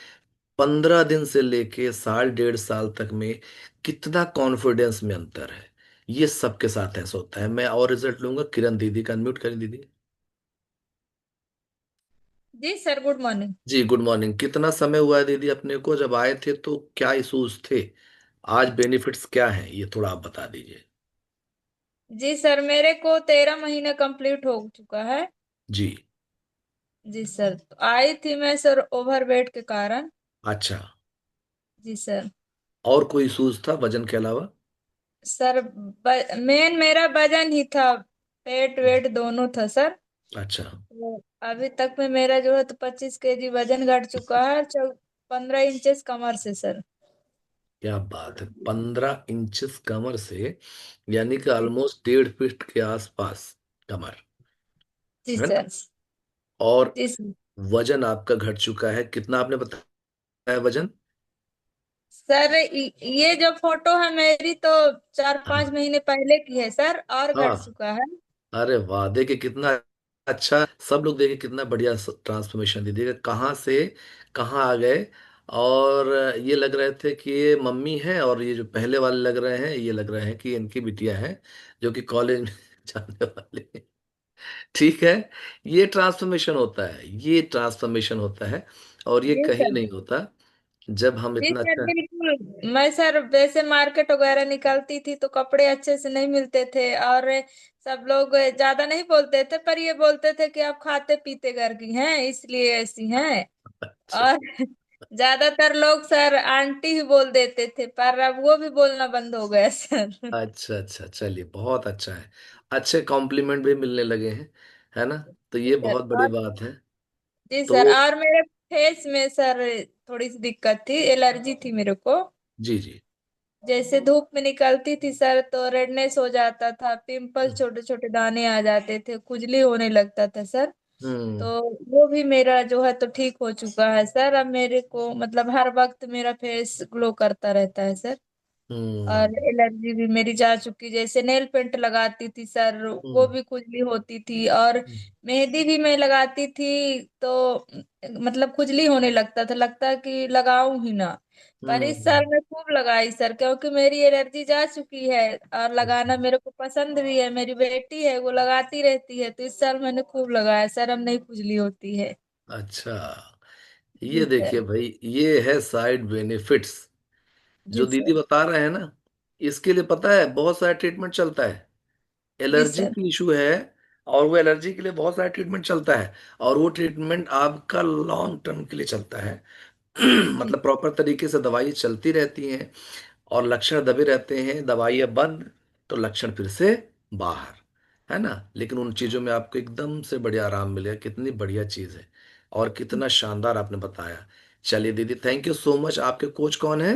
15 दिन से लेके साल 1.5 साल तक में कितना कॉन्फिडेंस में अंतर है, ये सबके साथ ऐसा होता है। मैं और रिजल्ट लूंगा। किरण दीदी का अनम्यूट करें दीदी। जी सर, गुड मॉर्निंग। जी गुड मॉर्निंग। कितना समय हुआ है दीदी अपने को, जब आए थे तो क्या इश्यूज थे, आज बेनिफिट्स क्या हैं, ये थोड़ा आप बता दीजिए। जी सर, मेरे को 13 महीने कंप्लीट हो चुका है। जी। जी सर, तो आई थी मैं सर ओवरवेट के कारण। अच्छा। जी सर। और कोई इश्यूज था वजन के अलावा? सर मेन मेरा वजन ही था, पेट वेट दोनों था सर। अच्छा। तो अभी तक में मेरा जो है तो 25 केजी वजन घट चुका है, 15 इंचेस कमर से सर। क्या बात है, 15 इंचेस कमर से, यानी कि जी ऑलमोस्ट 1.5 फीट के आसपास कमर, जी है ना? सर। और जी सर। वजन आपका घट चुका है, कितना आपने बताया वजन? सर ये जो फोटो है मेरी तो चार हाँ। पांच महीने पहले की है सर, और घट हाँ। चुका है। अरे वाह, देखिए कितना अच्छा, सब लोग देखे कितना बढ़िया ट्रांसफॉर्मेशन दे दिएगा, कहाँ से कहाँ आ गए। और ये लग रहे थे कि ये मम्मी है, और ये जो पहले वाले लग रहे हैं, ये लग रहे हैं कि इनकी बिटिया है, जो कि कॉलेज में जाने वाले हैं। ठीक है। ये ट्रांसफॉर्मेशन होता है, ये ट्रांसफॉर्मेशन होता है, और ये जी कहीं सर। नहीं होता जब हम जी इतना सर अच्छा। बिल्कुल। मैं सर वैसे मार्केट वगैरह निकलती थी तो कपड़े अच्छे से नहीं मिलते थे, और सब लोग ज्यादा नहीं बोलते थे, पर ये बोलते थे कि आप खाते पीते घर की हैं इसलिए ऐसी हैं। अच्छा। और ज्यादातर लोग सर आंटी ही बोल देते थे, पर अब वो भी बोलना बंद हो गया सर। अच्छा अच्छा, चलिए बहुत अच्छा है, अच्छे कॉम्प्लीमेंट भी मिलने लगे हैं, है ना? तो जी ये सर। बहुत बड़ी और बात है। जी तो सर, और मेरे फेस में सर थोड़ी सी दिक्कत थी, एलर्जी थी मेरे को। जी जी। जैसे धूप में निकलती थी सर तो रेडनेस हो जाता था, पिंपल छोटे छोटे दाने आ जाते थे, खुजली होने लगता था सर। तो हम्म वो भी मेरा जो है तो ठीक हो चुका है सर। अब मेरे को मतलब हर वक्त मेरा फेस ग्लो करता रहता है सर। और हम्म एलर्जी भी मेरी जा चुकी, जैसे नेल पेंट लगाती थी सर वो हम्म भी खुजली होती थी, और मेहंदी भी मैं लगाती थी तो मतलब खुजली होने लगता था, लगता कि लगाऊं ही ना। पर इस हम्म। साल मैं खूब लगाई सर, क्योंकि मेरी एलर्जी जा चुकी है, और लगाना मेरे को पसंद भी है, मेरी बेटी है वो लगाती रहती है, तो इस साल मैंने खूब लगाया सर, अब नहीं खुजली होती है। अच्छा, ये जी देखिए सर। भाई, ये है साइड बेनिफिट्स जो जी दीदी सर। बता रहे हैं ना। इसके लिए पता है बहुत सारा ट्रीटमेंट चलता है, जी एलर्जी सर। की इशू है, और वो एलर्जी के लिए बहुत सारा ट्रीटमेंट चलता है, और वो ट्रीटमेंट आपका लॉन्ग टर्म के लिए चलता है। जी मतलब प्रॉपर तरीके से दवाई चलती रहती हैं, और लक्षण दबे रहते हैं, दवाई अब बंद तो लक्षण फिर से बाहर, है ना? लेकिन उन चीजों में आपको एकदम से बढ़िया आराम मिलेगा, कितनी बढ़िया चीज है, और कितना शानदार आपने बताया। चलिए दीदी, थैंक यू सो मच। आपके कोच कौन है?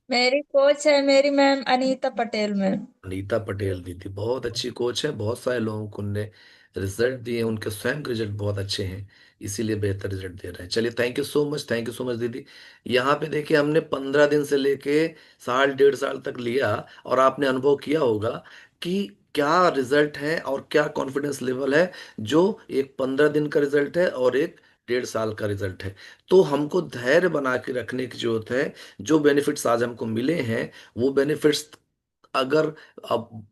मेरी कोच है मेरी मैम अनीता पटेल मैम। अनीता पटेल दीदी बहुत अच्छी कोच है, बहुत सारे लोगों को उनने रिजल्ट दिए हैं, उनके स्वयं के रिजल्ट बहुत अच्छे हैं, इसीलिए बेहतर रिजल्ट दे रहे हैं। चलिए thank you so much, thank you so much दीदी। यहाँ पे देखिए, हमने 15 दिन से लेके साल 1.5 साल तक लिया, और आपने अनुभव किया होगा कि क्या रिजल्ट है और क्या कॉन्फिडेंस लेवल है, जो एक 15 दिन का रिजल्ट है और एक 1.5 साल का रिजल्ट है। तो हमको धैर्य बना के रखने की जरूरत है। जो बेनिफिट्स आज हमको मिले हैं, वो बेनिफिट्स अगर अब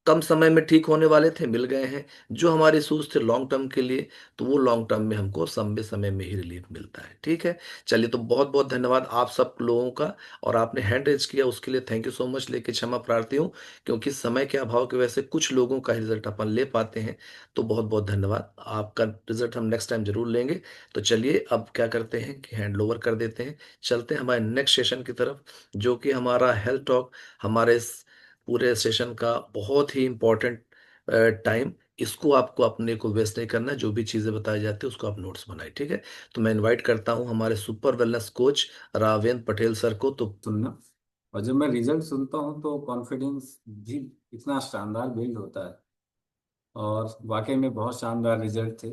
कम समय में ठीक होने वाले थे, मिल गए हैं। जो हमारे इश्यूज थे लॉन्ग टर्म के लिए, तो वो लॉन्ग टर्म में हमको समय समय में ही रिलीफ मिलता है। ठीक है। चलिए, तो बहुत बहुत धन्यवाद आप सब लोगों का, और आपने हैंड रेज किया उसके लिए थैंक यू सो मच, लेके क्षमा प्रार्थी हूँ, क्योंकि समय के अभाव की वजह से कुछ लोगों का रिजल्ट अपन ले पाते हैं। तो बहुत बहुत धन्यवाद, आपका रिजल्ट हम नेक्स्ट टाइम जरूर लेंगे। तो चलिए, अब क्या करते हैं कि हैंड ओवर कर देते हैं, चलते हैं हमारे नेक्स्ट सेशन की तरफ, जो कि हमारा हेल्थ टॉक, हमारे पूरे सेशन का बहुत ही इम्पोर्टेंट टाइम। इसको आपको अपने को वेस्ट नहीं करना है, जो भी चीज़ें बताई जाती है उसको आप नोट्स बनाए, ठीक है? तो मैं इनवाइट करता हूँ हमारे super wellness coach Ravendra Patel sir को। तो सुनना, और जब मैं रिजल्ट सुनता हूँ तो कॉन्फिडेंस भी इतना शानदार बिल्ड होता है, और वाकई में बहुत शानदार रिजल्ट थे।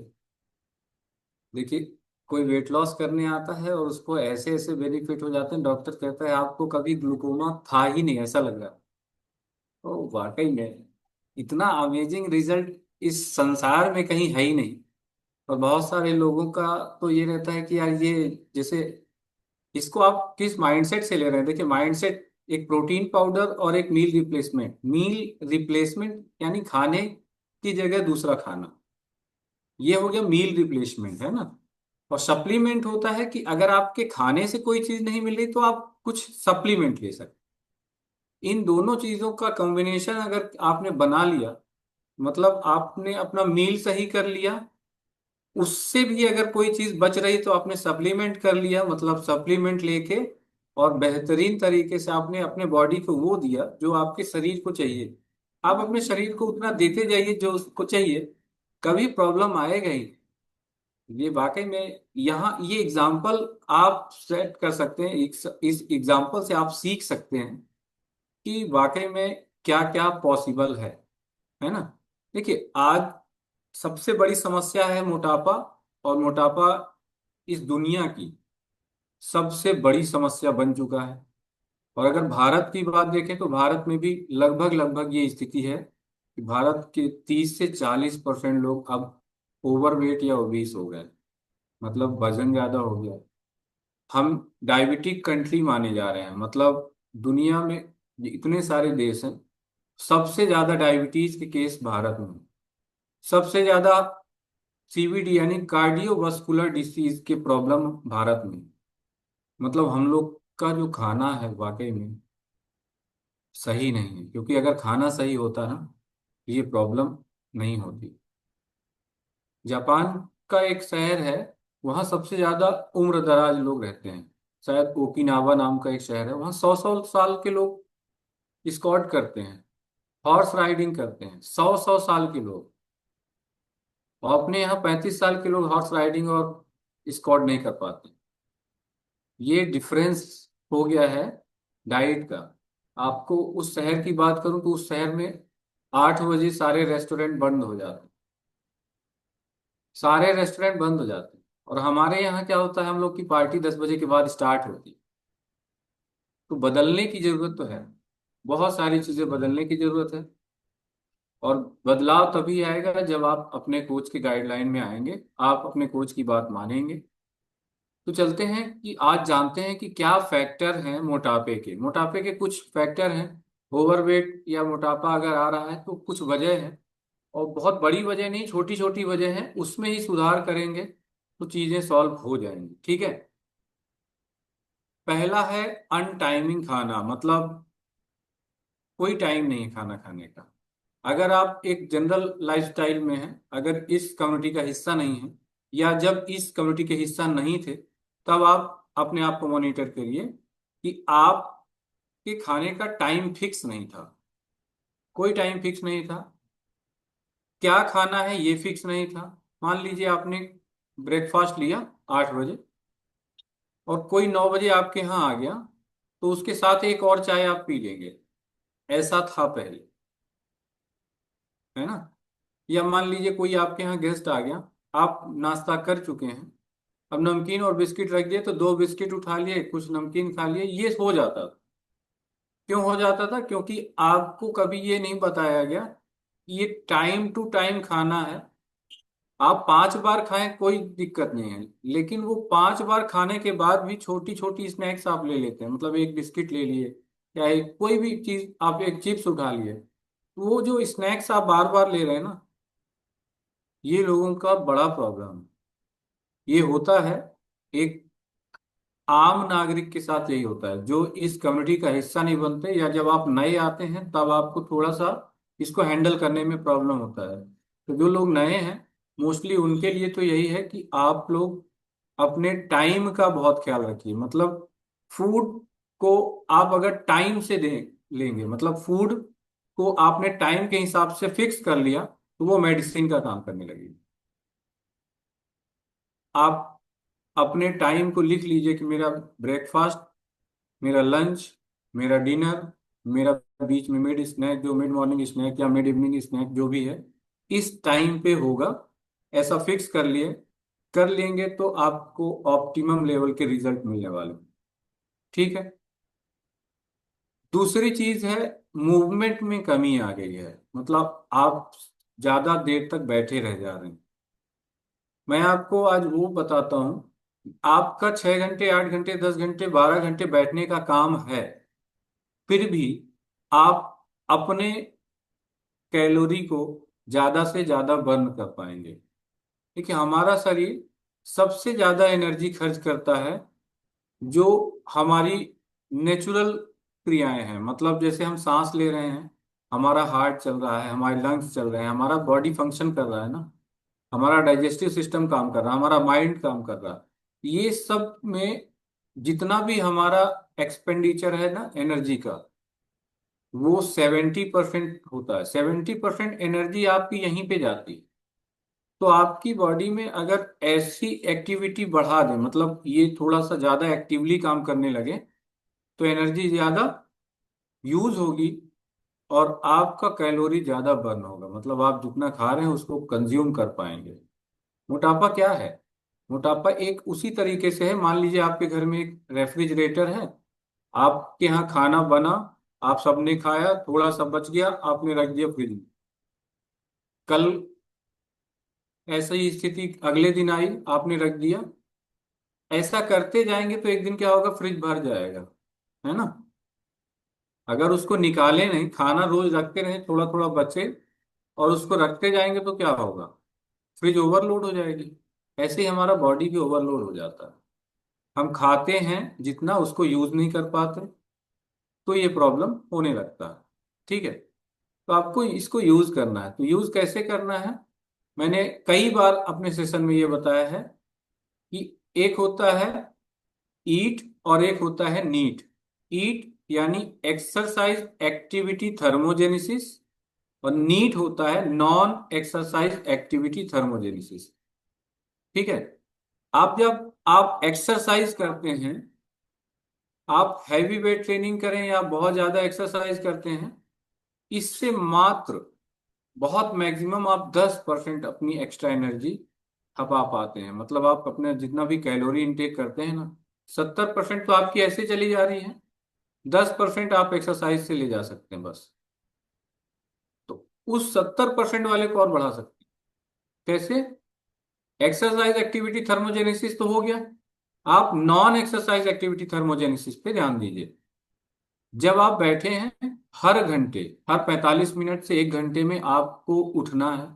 देखिए, कोई वेट लॉस करने आता है और उसको ऐसे ऐसे बेनिफिट हो जाते हैं, डॉक्टर कहता है आपको कभी ग्लूकोमा था ही नहीं ऐसा लग रहा है। तो वाकई में इतना अमेजिंग रिजल्ट इस संसार में कहीं है ही नहीं। और बहुत सारे लोगों का तो ये रहता है कि यार ये, जैसे इसको आप किस माइंडसेट से ले रहे हैं। देखिए, माइंडसेट एक प्रोटीन पाउडर और एक मील रिप्लेसमेंट। मील रिप्लेसमेंट यानी खाने की जगह दूसरा खाना, ये हो गया मील रिप्लेसमेंट, है ना। और सप्लीमेंट होता है कि अगर आपके खाने से कोई चीज नहीं मिल रही तो आप कुछ सप्लीमेंट ले सकते। इन दोनों चीजों का कॉम्बिनेशन अगर आपने बना लिया, मतलब आपने अपना मील सही कर लिया, उससे भी अगर कोई चीज बच रही तो आपने सप्लीमेंट कर लिया, मतलब सप्लीमेंट लेके और बेहतरीन तरीके से आपने अपने बॉडी को वो दिया जो आपके शरीर को चाहिए। आप अपने शरीर को उतना देते जाइए जो उसको चाहिए, कभी प्रॉब्लम आएगा ही। ये वाकई में यहाँ ये एग्जाम्पल आप सेट कर सकते हैं, इस एग्जाम्पल से आप सीख सकते हैं कि वाकई में क्या क्या पॉसिबल है ना। देखिए, आज सबसे बड़ी समस्या है मोटापा, और मोटापा इस दुनिया की सबसे बड़ी समस्या बन चुका है। और अगर भारत की बात देखें तो भारत में भी लगभग लगभग ये स्थिति है कि भारत के 30 से 40% लोग अब ओवरवेट या ओबीस हो गए, मतलब वजन ज्यादा हो गया। हम डायबिटिक कंट्री माने जा रहे हैं, मतलब दुनिया में इतने सारे देश हैं, सबसे ज्यादा डायबिटीज के केस भारत में हैं। सबसे ज्यादा सीवीडी यानी कार्डियोवास्कुलर डिसीज के प्रॉब्लम भारत में। मतलब हम लोग का जो खाना है वाकई में सही नहीं है, क्योंकि अगर खाना सही होता ना ये प्रॉब्लम नहीं होती। जापान का एक शहर है, वहाँ सबसे ज्यादा उम्र दराज लोग रहते हैं। शायद ओकिनावा नाम का एक शहर है, वहाँ 100 100 साल के लोग स्कॉट करते हैं, हॉर्स राइडिंग करते हैं, 100 100 साल के लोग। और अपने यहाँ 35 साल के लोग हॉर्स राइडिंग और स्कॉट नहीं कर पाते। ये डिफरेंस हो गया है डाइट का। आपको उस शहर की बात करूं तो उस शहर में 8 बजे सारे रेस्टोरेंट बंद हो जाते हैं, सारे रेस्टोरेंट बंद हो जाते हैं। और हमारे यहाँ क्या होता है, हम लोग की पार्टी 10 बजे के बाद स्टार्ट होती है। तो बदलने की जरूरत तो है, बहुत सारी चीजें बदलने की जरूरत है। और बदलाव तभी आएगा जब आप अपने कोच के गाइडलाइन में आएंगे, आप अपने कोच की बात मानेंगे। तो चलते हैं कि आज जानते हैं कि क्या फैक्टर हैं मोटापे के। मोटापे के कुछ फैक्टर हैं। ओवरवेट या मोटापा अगर आ रहा है तो कुछ वजह है, और बहुत बड़ी वजह नहीं, छोटी छोटी वजह है, उसमें ही सुधार करेंगे तो चीजें सॉल्व हो जाएंगी। ठीक है। पहला है अनटाइमिंग खाना, मतलब कोई टाइम नहीं है खाना खाने का। अगर आप एक जनरल लाइफस्टाइल में हैं, अगर इस कम्युनिटी का हिस्सा नहीं है, या जब इस कम्युनिटी के हिस्सा नहीं थे, तब आप अपने आप को मॉनिटर करिए कि आपके खाने का टाइम फिक्स नहीं था। कोई टाइम फिक्स नहीं था। क्या खाना है ये फिक्स नहीं था। मान लीजिए आपने ब्रेकफास्ट लिया 8 बजे, और कोई 9 बजे आपके यहाँ आ गया, तो उसके साथ एक और चाय आप पी लेंगे, ऐसा था पहले, है ना। या मान लीजिए कोई आपके यहाँ गेस्ट आ गया, आप नाश्ता कर चुके हैं, अब नमकीन और बिस्किट रख दिए तो 2 बिस्किट उठा लिए, कुछ नमकीन खा लिए, ये हो जाता था। क्यों हो जाता था? क्योंकि आपको कभी ये नहीं बताया गया कि ये टाइम टू टाइम खाना है। आप 5 बार खाएं कोई दिक्कत नहीं है, लेकिन वो 5 बार खाने के बाद भी छोटी छोटी स्नैक्स आप ले लेते हैं, मतलब एक बिस्किट ले लिए, या एक कोई भी चीज, आप एक चिप्स उठा लिए, तो वो जो स्नैक्स आप बार बार ले रहे हैं ना, ये लोगों का बड़ा प्रॉब्लम है। ये होता है एक आम नागरिक के साथ, यही होता है जो इस कम्युनिटी का हिस्सा नहीं बनते, या जब आप नए आते हैं तब आपको थोड़ा सा इसको हैंडल करने में प्रॉब्लम होता है। तो जो लोग नए हैं, मोस्टली उनके लिए तो यही है कि आप लोग अपने टाइम का बहुत ख्याल रखिए। मतलब फूड को आप अगर टाइम से दें लेंगे, मतलब फूड को आपने टाइम के हिसाब से फिक्स कर लिया, तो वो मेडिसिन का काम करने लगेगी। आप अपने टाइम को लिख लीजिए कि मेरा ब्रेकफास्ट, मेरा लंच, मेरा डिनर, मेरा बीच में मिड स्नैक, जो मिड मॉर्निंग स्नैक या मिड इवनिंग स्नैक जो भी है, इस टाइम पे होगा। ऐसा फिक्स कर लेंगे तो आपको ऑप्टिमम लेवल के रिजल्ट मिलने वाले हैं। ठीक है। दूसरी चीज है, मूवमेंट में कमी आ गई है, मतलब आप ज्यादा देर तक बैठे रह जा रहे हैं। मैं आपको आज वो बताता हूँ, आपका 6 घंटे 8 घंटे 10 घंटे 12 घंटे बैठने का काम है, फिर भी आप अपने कैलोरी को ज्यादा से ज्यादा बर्न कर पाएंगे। देखिए, हमारा शरीर सबसे ज्यादा एनर्जी खर्च करता है जो हमारी नेचुरल क्रियाएं हैं, मतलब जैसे हम सांस ले रहे हैं, हमारा हार्ट चल रहा है, हमारे लंग्स चल रहे हैं, हमारा बॉडी फंक्शन कर रहा है ना, हमारा डाइजेस्टिव सिस्टम काम कर रहा है, हमारा माइंड काम कर रहा है। ये सब में जितना भी हमारा एक्सपेंडिचर है ना एनर्जी का, वो 70% होता है। 70% एनर्जी आपकी यहीं पे जाती है। तो आपकी बॉडी में अगर ऐसी एक्टिविटी बढ़ा दे, मतलब ये थोड़ा सा ज्यादा एक्टिवली काम करने लगे, तो एनर्जी ज्यादा यूज होगी और आपका कैलोरी ज्यादा बर्न होगा, मतलब आप जितना खा रहे हैं उसको कंज्यूम कर पाएंगे। मोटापा क्या है? मोटापा एक उसी तरीके से है, मान लीजिए आपके घर में एक रेफ्रिजरेटर है, आपके यहाँ खाना बना, आप सबने खाया, थोड़ा सा बच गया, आपने रख दिया फ्रिज में। कल ऐसा ही स्थिति अगले दिन आई, आपने रख दिया। ऐसा करते जाएंगे तो एक दिन क्या होगा, फ्रिज भर जाएगा, है ना। अगर उसको निकाले नहीं, खाना रोज रखते रहे, थोड़ा थोड़ा बचे और उसको रखते जाएंगे तो क्या होगा, फ्रिज ओवरलोड हो जाएगी। ऐसे ही हमारा बॉडी भी ओवरलोड हो जाता है। हम खाते हैं जितना, उसको यूज नहीं कर पाते, तो ये प्रॉब्लम होने लगता है। ठीक है, तो आपको इसको यूज करना है। तो यूज कैसे करना है, मैंने कई बार अपने सेशन में ये बताया है कि एक होता है ईट और एक होता है नीट। ईट यानी एक्सरसाइज एक्टिविटी थर्मोजेनेसिस, और नीट होता है नॉन एक्सरसाइज एक्टिविटी थर्मोजेनेसिस। ठीक है, आप जब आप एक्सरसाइज करते हैं, आप हैवी वेट ट्रेनिंग करें या बहुत ज्यादा एक्सरसाइज करते हैं, इससे मात्र बहुत मैक्सिमम आप 10% अपनी एक्स्ट्रा एनर्जी खपा पाते हैं। मतलब आप अपने जितना भी कैलोरी इनटेक करते हैं ना, 70% तो आपकी ऐसे चली जा रही है, 10% आप एक्सरसाइज से ले जा सकते हैं बस। तो उस 70% वाले को और बढ़ा सकते हैं। कैसे? एक्सरसाइज एक्टिविटी थर्मोजेनेसिस तो हो गया, आप नॉन एक्सरसाइज एक्टिविटी थर्मोजेनेसिस पे ध्यान दीजिए। जब आप बैठे हैं, हर घंटे, हर 45 मिनट से 1 घंटे में आपको उठना है।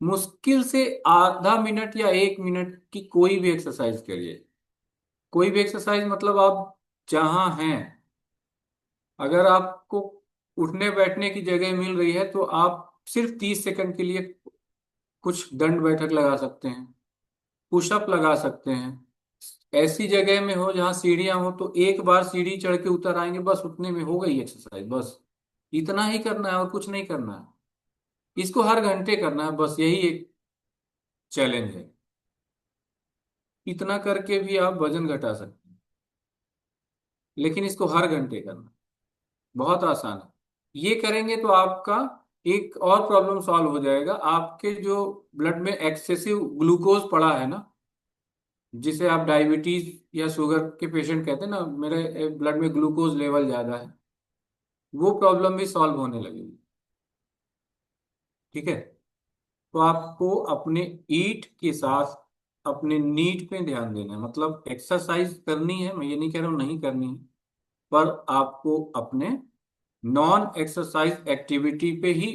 मुश्किल से आधा मिनट या 1 मिनट की कोई भी एक्सरसाइज करिए। कोई भी एक्सरसाइज मतलब आप जहां हैं, अगर आपको उठने बैठने की जगह मिल रही है तो आप सिर्फ 30 सेकंड के लिए कुछ दंड बैठक लगा सकते हैं, पुशअप लगा सकते हैं। ऐसी जगह में हो जहां सीढ़ियां हो तो एक बार सीढ़ी चढ़ के उतर आएंगे, बस उतने में हो गई एक्सरसाइज। बस इतना ही करना है और कुछ नहीं करना है। इसको हर घंटे करना है, बस यही एक चैलेंज है। इतना करके भी आप वजन घटा सकते हैं, लेकिन इसको हर घंटे करना है। बहुत आसान है। ये करेंगे तो आपका एक और प्रॉब्लम सॉल्व हो जाएगा। आपके जो ब्लड में एक्सेसिव ग्लूकोज पड़ा है ना, जिसे आप डायबिटीज या शुगर के पेशेंट कहते हैं ना, मेरे ब्लड में ग्लूकोज लेवल ज्यादा है, वो प्रॉब्लम भी सॉल्व होने लगेगी। ठीक है, तो आपको अपने ईट के साथ अपने नीड पे ध्यान देना है। मतलब एक्सरसाइज करनी है, मैं ये नहीं कह रहा हूँ नहीं करनी है, पर आपको अपने नॉन एक्सरसाइज एक्टिविटी पे ही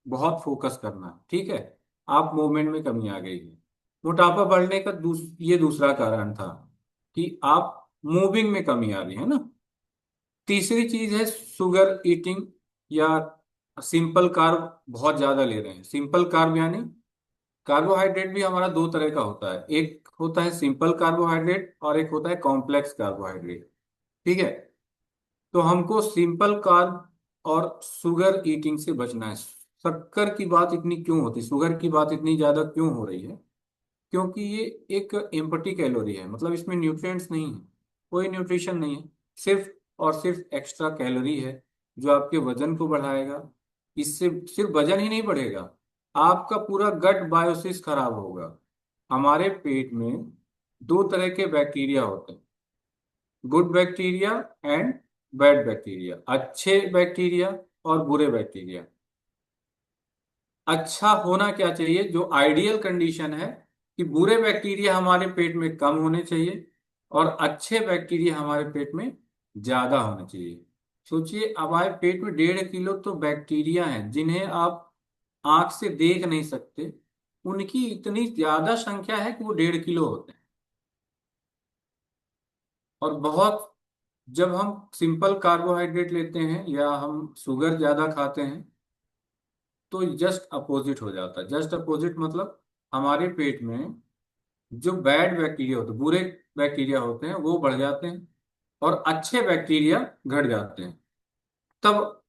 बहुत फोकस करना है। ठीक है, आप मूवमेंट में कमी आ गई है। मोटापा बढ़ने का ये दूसरा कारण था कि आप मूविंग में कमी आ रही है ना। तीसरी चीज है शुगर ईटिंग या सिंपल कार्ब बहुत ज्यादा ले रहे हैं। सिंपल कार्ब यानी कार्बोहाइड्रेट भी हमारा दो तरह का होता है, एक होता है सिंपल कार्बोहाइड्रेट और एक होता है कॉम्प्लेक्स कार्बोहाइड्रेट। ठीक है, तो हमको सिंपल कार्ब और शुगर ईटिंग से बचना है। शक्कर की बात इतनी क्यों होती, शुगर की बात इतनी ज्यादा क्यों हो रही है? क्योंकि ये एक एम्प्टी कैलोरी है, मतलब इसमें न्यूट्रिएंट्स नहीं है, कोई न्यूट्रिशन नहीं है, सिर्फ और सिर्फ एक्स्ट्रा कैलोरी है जो आपके वजन को बढ़ाएगा। इससे सिर्फ वजन ही नहीं बढ़ेगा, आपका पूरा गट बायोसिस खराब होगा। हमारे पेट में दो तरह के बैक्टीरिया होते हैं, good bacteria and bad bacteria, अच्छे बैक्टीरिया और बुरे बैक्टीरिया। अच्छा होना क्या चाहिए, जो आइडियल कंडीशन है कि बुरे बैक्टीरिया हमारे पेट में कम होने चाहिए और अच्छे बैक्टीरिया हमारे पेट में ज्यादा होने चाहिए। सोचिए, हमारे पेट में 1.5 किलो तो बैक्टीरिया हैं जिन्हें आप आंख से देख नहीं सकते, उनकी इतनी ज्यादा संख्या है कि वो 1.5 किलो होते हैं। और बहुत, जब हम सिंपल कार्बोहाइड्रेट लेते हैं या हम शुगर ज्यादा खाते हैं तो जस्ट अपोजिट हो जाता है। जस्ट अपोजिट मतलब हमारे पेट में जो बैड बैक्टीरिया होते हैं, बुरे बैक्टीरिया होते हैं, वो बढ़ जाते हैं और अच्छे बैक्टीरिया घट जाते हैं। तब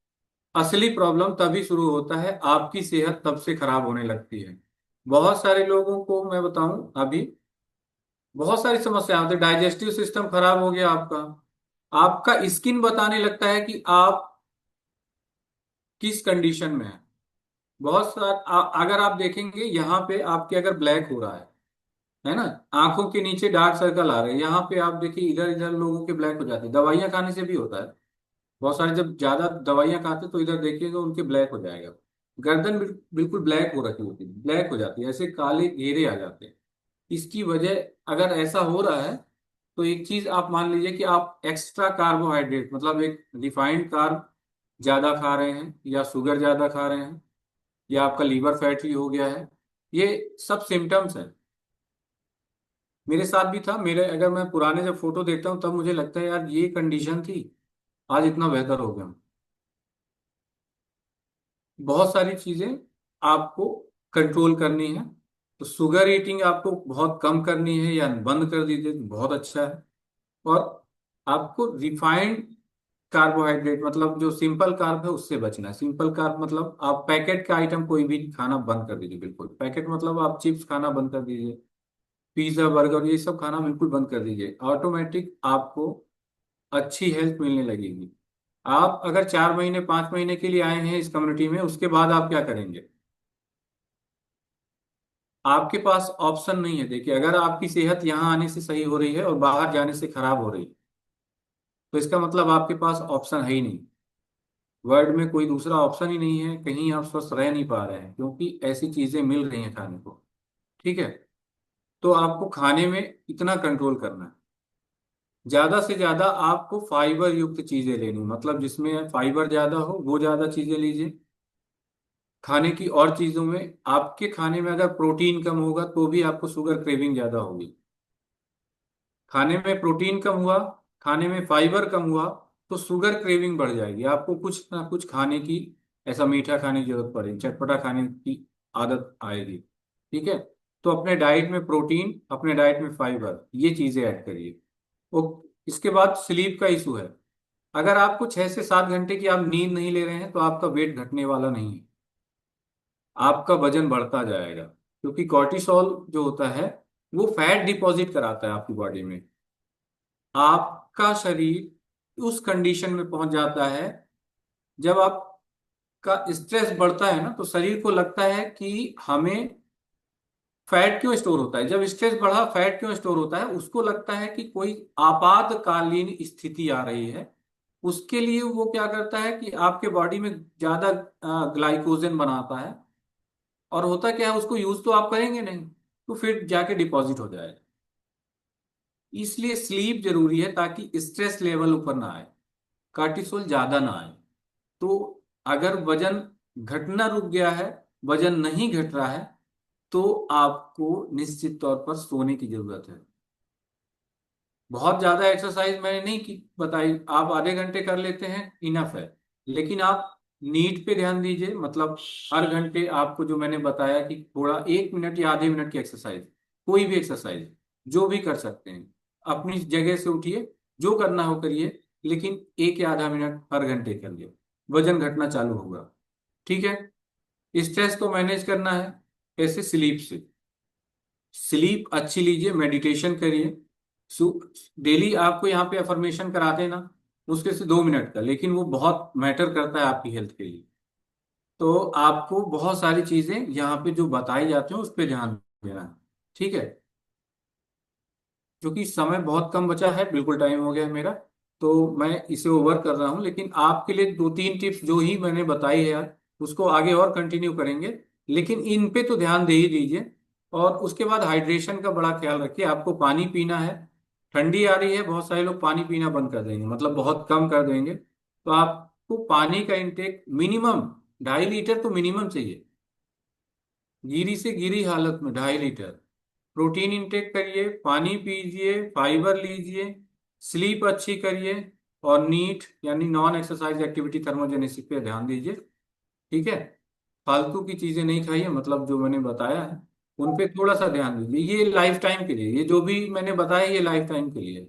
असली प्रॉब्लम तभी शुरू होता है, आपकी सेहत तब से खराब होने लगती है। बहुत सारे लोगों को मैं बताऊं, अभी बहुत सारी समस्या होती है। डाइजेस्टिव सिस्टम खराब हो गया आपका, आपका स्किन बताने लगता है कि आप किस कंडीशन में है। बहुत सार अगर आप देखेंगे यहाँ पे आपके अगर ब्लैक हो रहा है ना, आंखों के नीचे डार्क सर्कल आ रहे हैं, यहाँ पे आप देखिए इधर इधर लोगों के ब्लैक हो जाते हैं, दवाइयां खाने से भी होता है। बहुत सारे जब ज्यादा दवाइयां खाते हैं तो इधर देखिएगा उनके ब्लैक हो जाएगा। गर्दन बिल्कुल ब्लैक हो रखी होती है, ब्लैक हो जाती है, ऐसे काले घेरे आ जाते हैं। इसकी वजह, अगर ऐसा हो रहा है तो एक चीज आप मान लीजिए कि आप एक्स्ट्रा कार्बोहाइड्रेट मतलब एक रिफाइंड कार्ब ज्यादा खा रहे हैं, या शुगर ज्यादा खा रहे हैं, या आपका लीवर फैटी हो गया है। ये सब सिम्टम्स हैं। मेरे साथ भी था। मेरे अगर मैं पुराने जब फोटो देखता हूँ तब मुझे लगता है यार ये कंडीशन थी, आज इतना बेहतर हो गया। बहुत सारी चीजें आपको कंट्रोल करनी है। तो शुगर ईटिंग आपको बहुत कम करनी है या बंद कर दीजिए तो बहुत अच्छा है। और आपको रिफाइंड कार्बोहाइड्रेट मतलब जो सिंपल कार्ब है उससे बचना है। सिंपल कार्ब मतलब आप पैकेट का आइटम कोई भी खाना बंद कर दीजिए, बिल्कुल। पैकेट मतलब आप चिप्स खाना बंद कर दीजिए, पिज्जा बर्गर ये सब खाना बिल्कुल बंद कर दीजिए। ऑटोमेटिक आपको अच्छी हेल्थ मिलने लगेगी। आप अगर 4 महीने 5 महीने के लिए आए हैं इस कम्युनिटी में, उसके बाद आप क्या करेंगे? आपके पास ऑप्शन नहीं है। देखिए, अगर आपकी सेहत यहाँ आने से सही हो रही है और बाहर जाने से खराब हो रही है, तो इसका मतलब आपके पास ऑप्शन है ही नहीं। वर्ल्ड में कोई दूसरा ऑप्शन ही नहीं है, कहीं आप स्वस्थ रह नहीं पा रहे हैं क्योंकि ऐसी चीजें मिल रही हैं खाने को। ठीक है, तो आपको खाने में इतना कंट्रोल करना है। ज्यादा से ज्यादा आपको फाइबर युक्त चीजें लेनी, मतलब जिसमें फाइबर ज्यादा हो वो ज्यादा चीजें लीजिए। खाने की और चीजों में, आपके खाने में अगर प्रोटीन कम होगा तो भी आपको शुगर क्रेविंग ज्यादा होगी। खाने में प्रोटीन कम हुआ, खाने में फाइबर कम हुआ, तो शुगर क्रेविंग बढ़ जाएगी। आपको कुछ ना कुछ खाने की, ऐसा मीठा खाने की जरूरत पड़ेगी, चटपटा खाने की आदत आएगी। ठीक है, तो अपने डाइट में प्रोटीन, अपने डाइट में फाइबर, ये चीजें ऐड करिए। वो, इसके बाद स्लीप का इशू है। अगर आपको 6 से 7 घंटे की आप नींद नहीं ले रहे हैं तो आपका वेट घटने वाला नहीं है, आपका वजन बढ़ता जाएगा। क्योंकि कॉर्टिसोल जो होता है वो फैट डिपॉजिट कराता है आपकी बॉडी में। आपका शरीर उस कंडीशन में पहुंच जाता है, जब आपका स्ट्रेस बढ़ता है ना तो शरीर को लगता है कि हमें फैट क्यों स्टोर होता है। जब स्ट्रेस बढ़ा, फैट क्यों स्टोर होता है, उसको लगता है कि कोई आपातकालीन स्थिति आ रही है। उसके लिए वो क्या करता है कि आपके बॉडी में ज्यादा ग्लाइकोजन बनाता है। और होता क्या है, उसको यूज तो आप करेंगे नहीं, तो फिर जाके डिपॉजिट हो जाएगा। इसलिए स्लीप जरूरी है ताकि स्ट्रेस लेवल ऊपर ना आए, कार्टिसोल ज्यादा ना आए। तो अगर वजन घटना रुक गया है, वजन नहीं घट रहा है, तो आपको निश्चित तौर पर सोने की जरूरत है। बहुत ज्यादा एक्सरसाइज मैंने नहीं की बताई, आप आधे घंटे कर लेते हैं इनफ है। लेकिन आप नीड पे ध्यान दीजिए, मतलब हर घंटे आपको जो मैंने बताया कि थोड़ा 1 मिनट या आधे मिनट की एक्सरसाइज, कोई भी एक्सरसाइज जो भी कर सकते हैं, अपनी जगह से उठिए, जो करना हो करिए, लेकिन 1 या आधा मिनट हर घंटे करिए, वजन घटना चालू होगा। ठीक है, स्ट्रेस को मैनेज करना है कैसे? स्लीप से। स्लीप अच्छी लीजिए, मेडिटेशन करिए। डेली आपको यहाँ पे अफर्मेशन कराते हैं ना, मुश्किल से 2 मिनट का, लेकिन वो बहुत मैटर करता है आपकी हेल्थ के लिए। तो आपको बहुत सारी चीजें यहाँ पे जो बताई जाती हैं उस पर ध्यान देना है। ठीक है, क्योंकि समय बहुत कम बचा है, बिल्कुल टाइम हो गया है मेरा, तो मैं इसे ओवर कर रहा हूँ। लेकिन आपके लिए 2-3 टिप्स जो ही मैंने बताई है यार, उसको आगे और कंटिन्यू करेंगे, लेकिन इन पे तो ध्यान दे ही दीजिए। और उसके बाद हाइड्रेशन का बड़ा ख्याल रखिए, आपको पानी पीना है। ठंडी आ रही है, बहुत सारे लोग पानी पीना बंद कर देंगे, मतलब बहुत कम कर देंगे। तो आपको पानी का इंटेक मिनिमम 2.5 लीटर तो मिनिमम चाहिए, गिरी से गिरी हालत में 2.5 लीटर। प्रोटीन इंटेक करिए, पानी पीजिए, फाइबर लीजिए, स्लीप अच्छी करिए, और नीट यानी नॉन एक्सरसाइज एक्टिविटी थर्मोजेनेसिस पे ध्यान दीजिए। ठीक है, फालतू की चीजें नहीं खाइए, मतलब जो मैंने बताया है उन पे थोड़ा सा ध्यान दीजिए। ये लाइफ टाइम के लिए, ये जो भी मैंने बताया ये लाइफ टाइम के लिए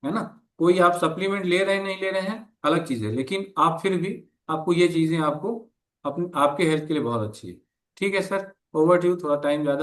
है ना। कोई आप सप्लीमेंट ले रहे हैं नहीं ले रहे हैं अलग चीज है, लेकिन आप फिर भी, आपको ये चीजें आपको अपने आपके हेल्थ के लिए बहुत अच्छी है। ठीक है सर। ओवर टू थोड़ा टाइम ज़्यादा